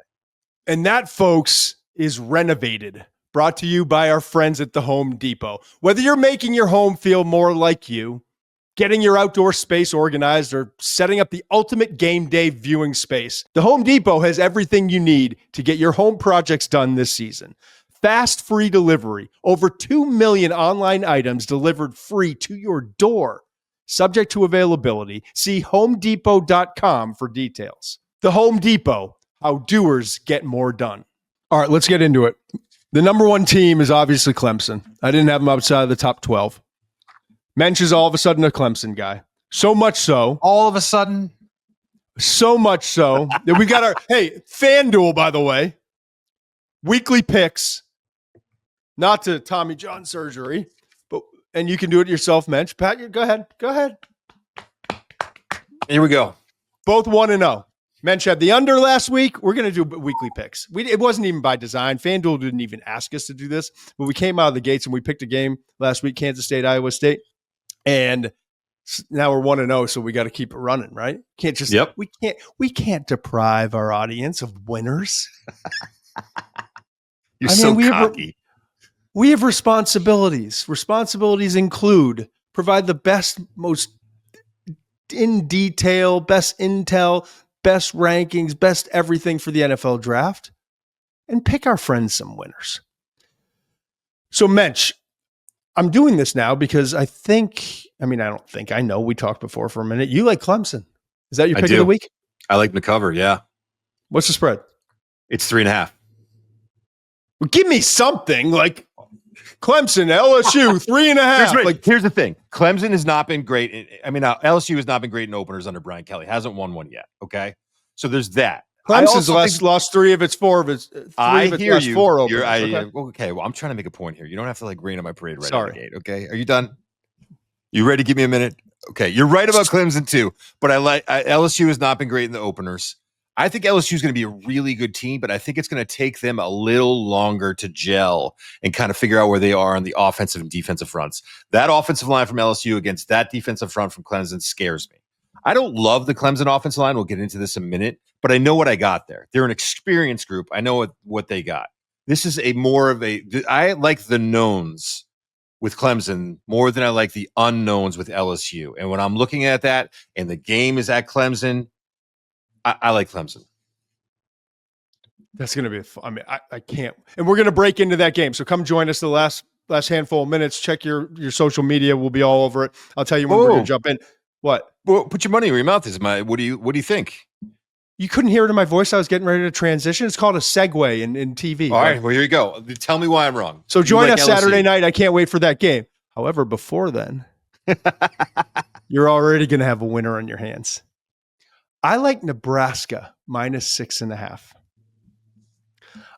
And that, folks, is Renovated. Brought to you by our friends at the Home Depot. Whether you're making your home feel more like you getting your outdoor space organized, or setting up the ultimate game day viewing space, the Home Depot has everything you need to get your home projects done this season. Fast, free delivery. Over 2 million online items delivered free to your door. Subject to availability. See homedepot.com for details. The Home Depot, how doers get more done. All right, let's get into it. The number one team is obviously Clemson. I didn't have them outside of the top 12. Mensch is all of a sudden a Clemson guy. So much so. All of a sudden? So much so that we got our, hey, FanDuel, by the way, weekly picks. Not to Tommy John surgery, and you can do it yourself, Mensch. Pat, go ahead. Here we go. Both 1-0. Mensch had the under last week. We're going to do weekly picks. It wasn't even by design. FanDuel didn't even ask us to do this, but we came out of the gates and we picked a game last week, Kansas State, Iowa State, and now we're 1-0, so we got to keep it running, right? Can't just we can't deprive our audience of winners. You're so cocky. We have responsibilities. Responsibilities include provide the best, most in detail, best intel, best rankings, best everything for the NFL draft, and pick our friends some winners. So, Mensch, I'm doing this now because I know we talked before for a minute. You like Clemson. Is that your pick of the week? I like the cover, yeah. What's the spread? It's 3.5. Well, give me something like Clemson, LSU, 3.5. Here's the thing. Clemson has not been great. LSU has not been great in openers under Brian Kelly. Hasn't won one yet. Okay. So there's that. Clemson's lost 3 of its 4 of its 3 of its last 4 openers. Okay. Well, I'm trying to make a point here. You don't have to rain on my parade right out of the gate. Okay. Are you done? You ready to give me a minute? Okay. You're right about Clemson too, but LSU has not been great in the openers. I think LSU is going to be a really good team, but I think it's going to take them a little longer to gel and kind of figure out where they are on the offensive and defensive fronts. That offensive line from LSU against that defensive front from Clemson scares me. I don't love the Clemson offensive line. We'll get into this in a minute, but I know what I got there. They're an experienced group. I know what they got. This is I like the knowns with Clemson more than I like the unknowns with LSU. And when I'm looking at that and the game is at Clemson, I like Clemson. That's going to be I can't. And we're going to break into that game. So come join us the last handful of minutes. Check your social media. We'll be all over it. I'll tell you when we're going to jump in. What? Well, put your money where your mouth is. What do you think? You couldn't hear it in my voice. I was getting ready to transition. It's called a segue in TV. All right. Well, here you go. Tell me why I'm wrong. So join us Saturday night. I can't wait for that game. However, before then, you're already going to have a winner on your hands. I like Nebraska -6.5.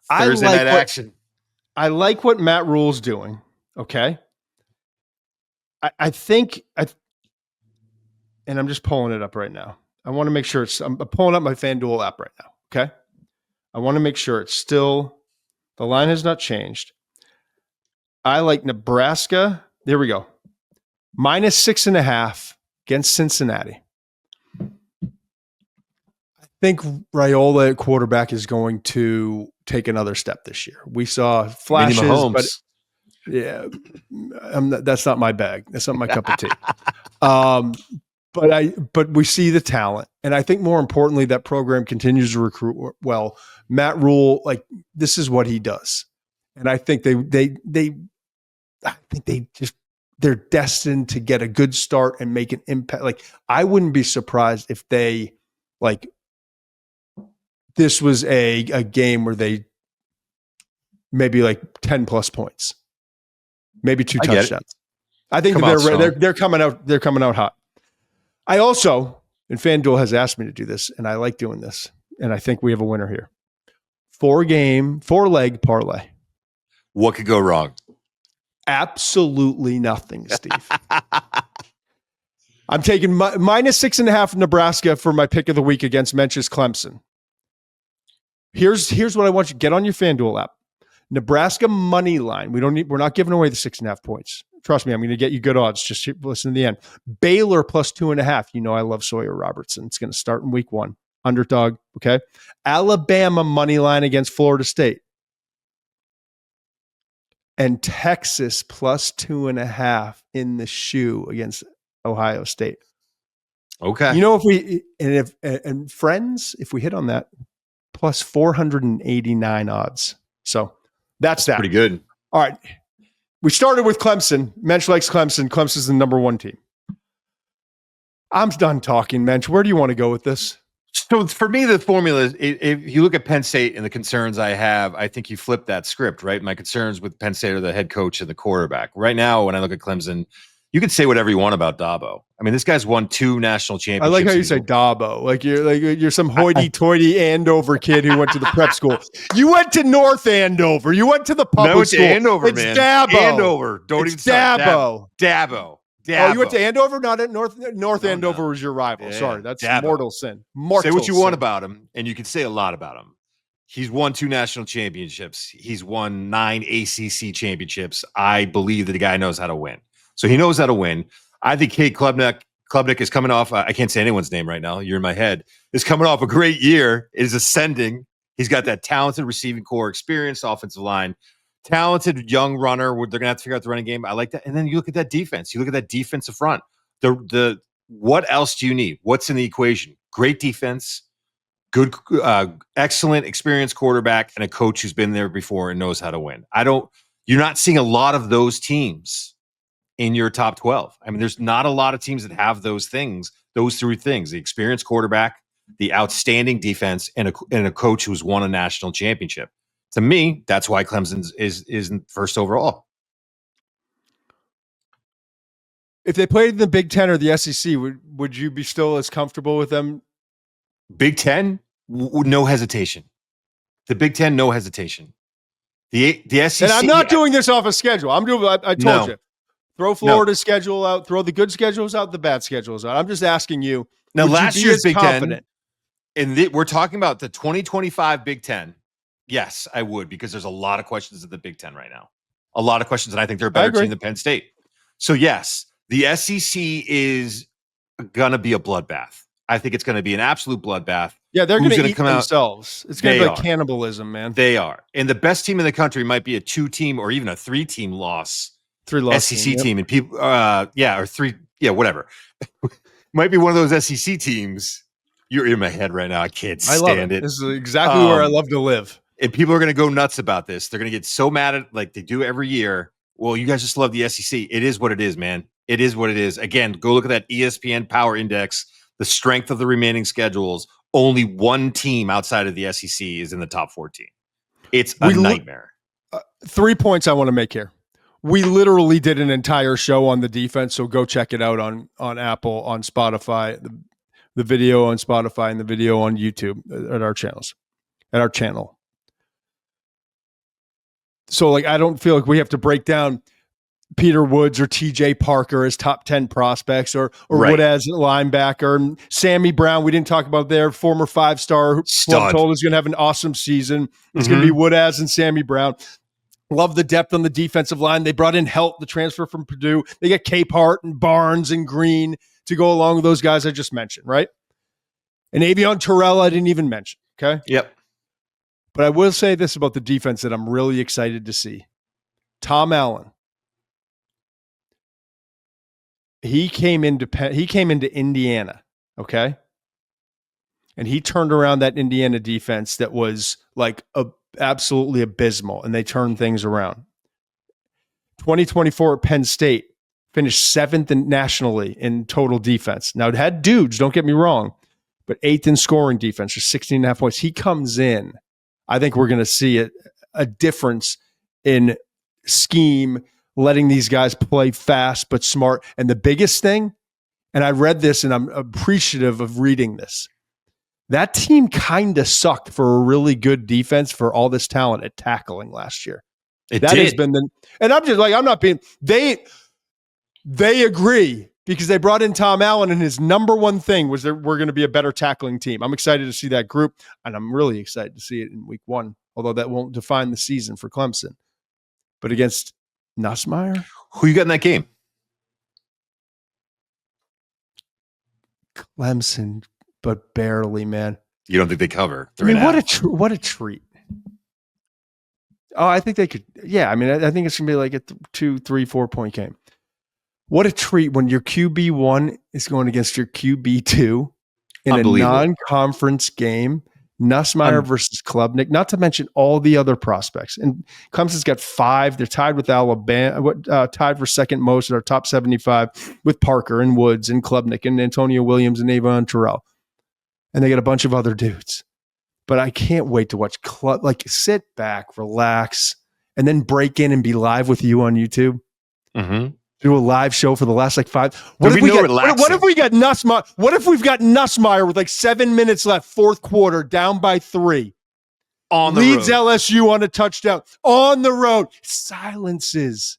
Thursday night action. I like what Matt Rule's doing. Okay. I think, and I'm just pulling it up right now. I want to make sure I'm pulling up my FanDuel app right now. Okay. I want to make sure it's still, the line has not changed. I like Nebraska. There we go. -6.5 against Cincinnati. I think Raiola at quarterback is going to take another step this year. We saw flashes, but yeah, that's not my bag. That's not my cup of tea. But we see the talent, and I think more importantly, that program continues to recruit well. Matt Rule, this is what he does, and I think they're destined to get a good start and make an impact. I wouldn't be surprised if they this was a game where they maybe 10 plus points, maybe 2 touchdowns. I think they're coming out hot. I also, and FanDuel has asked me to do this, and I like doing this, and I think we have a winner here. 4-leg parlay. What could go wrong? Absolutely nothing, Steve. I'm taking -6.5 Nebraska for my pick of the week against Mensch's Clemson. Here's what I want you to get on your FanDuel app. Nebraska money line. We're not giving away the 6.5 points. Trust me, I'm going to get you good odds. Just listen to the end. Baylor +2.5. You know I love Sawyer Robertson. It's going to start in week 1. Underdog. Okay. Alabama money line against Florida State. And Texas +2.5 in the shoe against Ohio State. Okay. You know, if friends, if we hit on that, plus 489 odds. So that's that. Pretty good. All right. We started with Clemson. Mensch likes Clemson. Clemson's the number one team. I'm done talking, Mensch. Where do you want to go with this? So for me, the formula is, if you look at Penn State and the concerns I have, I think you flip that script, right? My concerns with Penn State are the head coach and the quarterback. Right now, when I look at Clemson, you can say whatever you want about Dabo. I mean, this guy's won 2 national championships. I like how you say Dabo. Like you're some hoity-toity Andover kid who went to the prep school. You went to North Andover. You went to the public school. Andover, it's man. Dabo. Andover. Don't it's even Dabo. Dabo. Oh, you went to Andover? Not at North Andover no. was your rival. Yeah, Sorry, that's Dabo. mortal sin. Say what you want about him, and you can say a lot about him. He's won 2 national championships. He's won 9 ACC championships. I believe that the guy knows how to win. So he knows how to win. I think Cade Klubnik is coming off, I can't say anyone's name right now. You're in my head. Is coming off a great year, is ascending. He's got that talented receiving core, experienced offensive line, talented young runner. They're going to have to figure out the running game. I like that. And then you look at that defense. You look at that defensive front. The what else do you need? What's in the equation? Great defense, good, excellent, experienced quarterback, and a coach who's been there before and knows how to win. You're not seeing a lot of those teams in your top 12. I mean, there's not a lot of teams that have those 3 things: the experienced quarterback, the outstanding defense, and a coach who's won a national championship. To me, that's why Clemson is first overall. If they played in the Big Ten or the SEC, would you be still as comfortable with them? Big Ten, no hesitation. The Big Ten, no hesitation. The SEC, and I'm not doing this off a schedule. I'm doing. I told you. Throw Florida's schedule out. Throw the good schedules out. The bad schedules out. I'm just asking you. Now, last year's Big Ten, and we're talking about the 2025 Big Ten. Yes, I would, because there's a lot of questions at the Big Ten right now. A lot of questions, and I think they're a better team than Penn State. So, yes, the SEC is going to be a bloodbath. I think it's going to be an absolute bloodbath. Yeah, they're going to eat themselves. It's going to be like cannibalism, man. They are. And the best team in the country might be a 2-team or even a 3-team loss. 3-loss SEC team, and people, or 3, whatever. Might be one of those SEC teams. You're in my head right now. I can't stand it. This is exactly where I love to live. And people are going to go nuts about this. They're going to get so mad at, like they do every year. Well, you guys just love the SEC. It is what it is, man. It is what it is. Again, go look at that ESPN Power Index, the strength of the remaining schedules. Only one team outside of the SEC is in the top 14. It's a nightmare. 3 points I want to make here. We literally did an entire show on the defense, so go check it out on Apple, on Spotify, the video on Spotify and the video on YouTube at our channel. So, like, I don't feel like we have to break down Peter Woods or TJ Parker as top 10 prospects or Wood as linebacker. And Sammy Brown, we didn't talk about their former 5-star who I'm told is going to have an awesome season. It's going to be Wood as and Sammy Brown. Love the depth on the defensive line. They brought in Helt, the transfer from Purdue. They got Capehart and Barnes and Green to go along with those guys I just mentioned, right? And Avion Terrell I didn't even mention, okay? Yep. But I will say this about the defense that I'm really excited to see. Tom Allen. He came into Indiana, okay? And he turned around that Indiana defense that was like absolutely abysmal, and they turned things around. 2024 at Penn State finished 7th nationally in total defense. Now, it had dudes, don't get me wrong, but 8th in scoring defense, just 16.5 points. He comes in. I think we're going to see a difference in scheme, letting these guys play fast but smart. And the biggest thing, and I read this and I'm appreciative of reading this, that team kind of sucked for a really good defense for all this talent at tackling last year. Has been and I'm just like, I'm not being, they agree because they brought in Tom Allen and his number one thing was that we're going to be a better tackling team. I'm excited to see that group, and I'm really excited to see it in week 1, although that won't define the season for Clemson. But against Nussmeier? Who you got in that game? Clemson, but barely, man. You don't think they cover? I mean, what a treat. Oh, I think they could. Yeah, I mean, I think it's going to be like a 2, 3, 4 point game. What a treat when your QB1 is going against your QB2 in a non-conference game. Nussmeier versus Klubnik, not to mention all the other prospects. And Clemson's got 5. They're tied with Alabama, tied for second most in our top 75 with Parker and Woods and Klubnik and Antonio Williams and Avon Terrell. And they got a bunch of other dudes. But I can't wait to watch sit back, relax, and then break in and be live with you on YouTube. Mm-hmm. Do a live show for the last 5. What if we got Nussmeier? What if we've got Nussmeier with 7 minutes left, fourth quarter, down by 3, on the leads road. LSU on a touchdown on the road? Silences,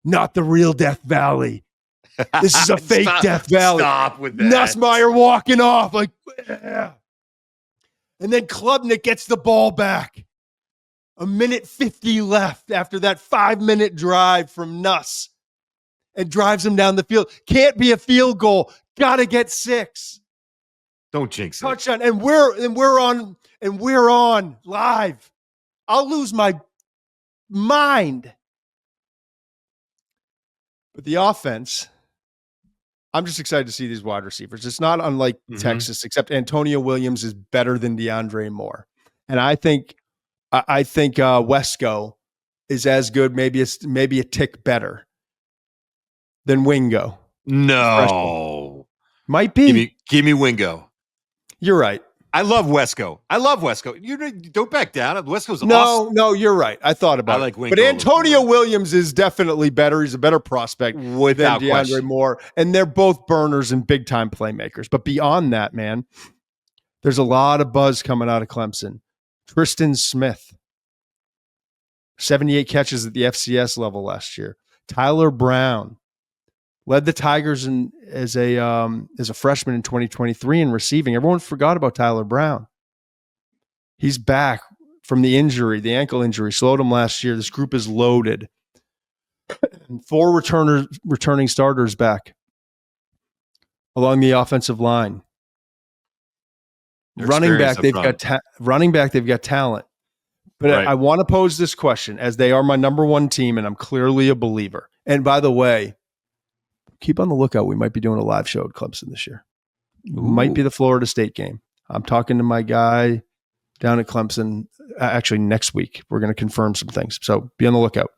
not the real Death Valley. This is a fake Death Valley. Stop with that. Nussmeier walking off yeah. And then Klubnik gets the ball back. 1:50 left after that 5-minute drive from Nuss. And drives him down the field. Can't be a field goal. Gotta get 6. Don't jinx it. Touchdown. And we're on live. I'll lose my mind. But the offense, I'm just excited to see these wide receivers. It's not unlike Texas, except Antonio Williams is better than DeAndre Moore. And I think Wesco is as good, maybe a tick better than Wingo. No. Might be. Give me Wingo. You're right. I love Wesco. You don't back down. Wesco's awesome. No, you're right. I thought about it. Wingo, but Antonio Williams is definitely better. He's a better prospect without than DeAndre Moore. And they're both burners and big-time playmakers. But beyond that, man, there's a lot of buzz coming out of Clemson. Tristan Smith, 78 catches at the FCS level last year. Tyler Brown led the Tigers as a freshman in 2023 in receiving. Everyone forgot about Tyler Brown. He's back from the ankle injury, slowed him last year. This group is loaded. 4 returning starters back along the offensive line. Running back, they've got talent. But right. I want to pose this question, as they are my number 1 team, and I'm clearly a believer. And by the way, keep on the lookout. We might be doing a live show at Clemson this year. Might be the Florida State game. I'm talking to my guy down at Clemson actually next week. We're going to confirm some things. So be on the lookout.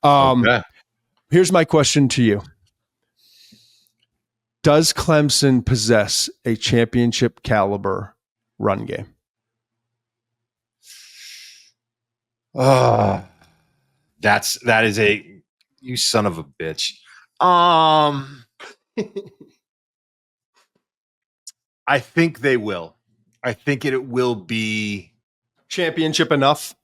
Okay. Here's my question to you. Does Clemson possess a championship caliber run game? That is you son of a bitch. I think they will. I think it will be championship enough.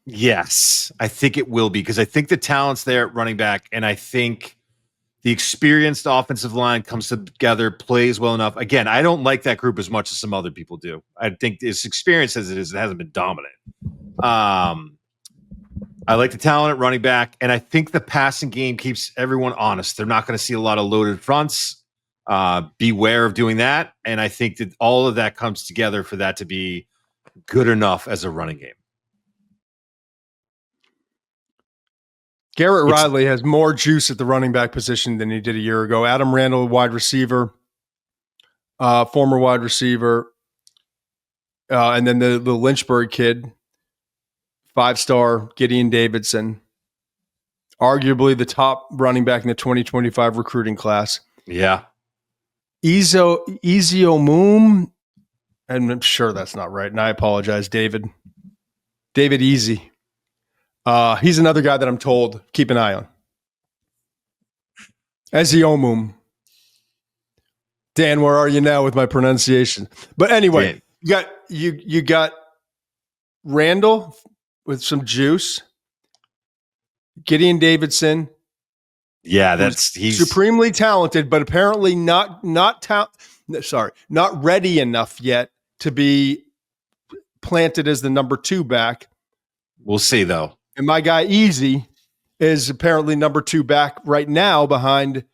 Yes, I think it will be, because I think the talent's there at running back, and I think the experienced offensive line comes together, plays well enough. Again, I don't like that group as much as some other people do. I think as experienced as it is, it hasn't been dominant. I like the talent at running back, and I think the passing game keeps everyone honest. They're not going to see a lot of loaded fronts. Beware of doing that, and I think that all of that comes together for that to be good enough as a running game. Garrett Riley has more juice at the running back position than he did a year ago. Adam Randall, wide receiver, former wide receiver, and then the Lynchburg kid, 5-star Gideon Davidson, arguably the top running back in the 2025 recruiting class. Yeah. Easy-O-Moom, and I'm sure that's not right, and I apologize, David Easy. He's another guy that I'm told keep an eye on. Easy-O-Moom. Dan, where are you now with my pronunciation? But anyway, you got Randall with some juice. Gideon Davidson. Yeah, he's supremely talented, but apparently not ready enough yet to be planted as the number 2 back. We'll see, though. And my guy Easy is apparently number 2 back right now behind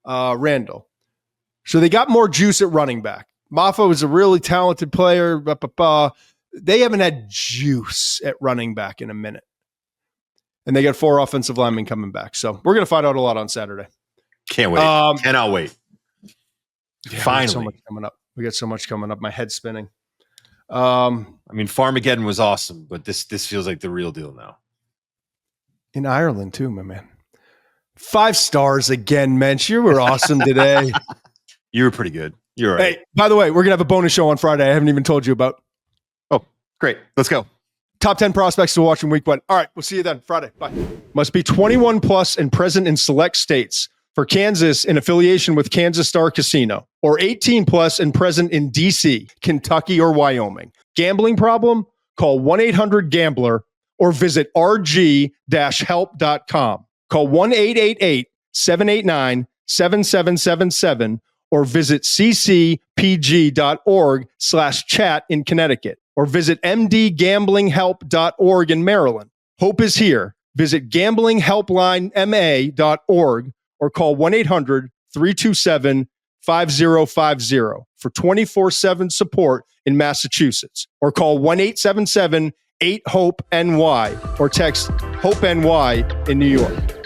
Randall. So they got more juice at running back. Maffa was a really talented player. They haven't had juice at running back in a minute. And they got 4 offensive linemen coming back. So we're going to find out a lot on Saturday. Can't wait. Cannot wait. Yeah, Finally. We got so much coming up. So much coming up. My head's spinning. I mean, Farmageddon was awesome, but this feels like the real deal now. In Ireland too, my man. 5 stars again, Mensch. You were awesome today. You were pretty good. You're right. Hey, by the way, we're going to have a bonus show on Friday I haven't even told you about. Oh, great. Let's go. Top 10 prospects to watch in week 1. All right, we'll see you then Friday. Bye. Must be 21 plus and present in select states. For Kansas, in affiliation with Kansas Star Casino. Or 18 plus and present in D.C., Kentucky, or Wyoming. Gambling problem? Call 1-800-GAMBLER or visit rg-help.com. Call 1-888-789-7777 or visit ccpg.org/chat in Connecticut or visit mdgamblinghelp.org in Maryland. Hope is here. Visit gamblinghelplinema.org or call 1-800-327-5050 for 24/7 support in Massachusetts or call 1-877-8-HOPE-NY or text HOPE-NY in New York.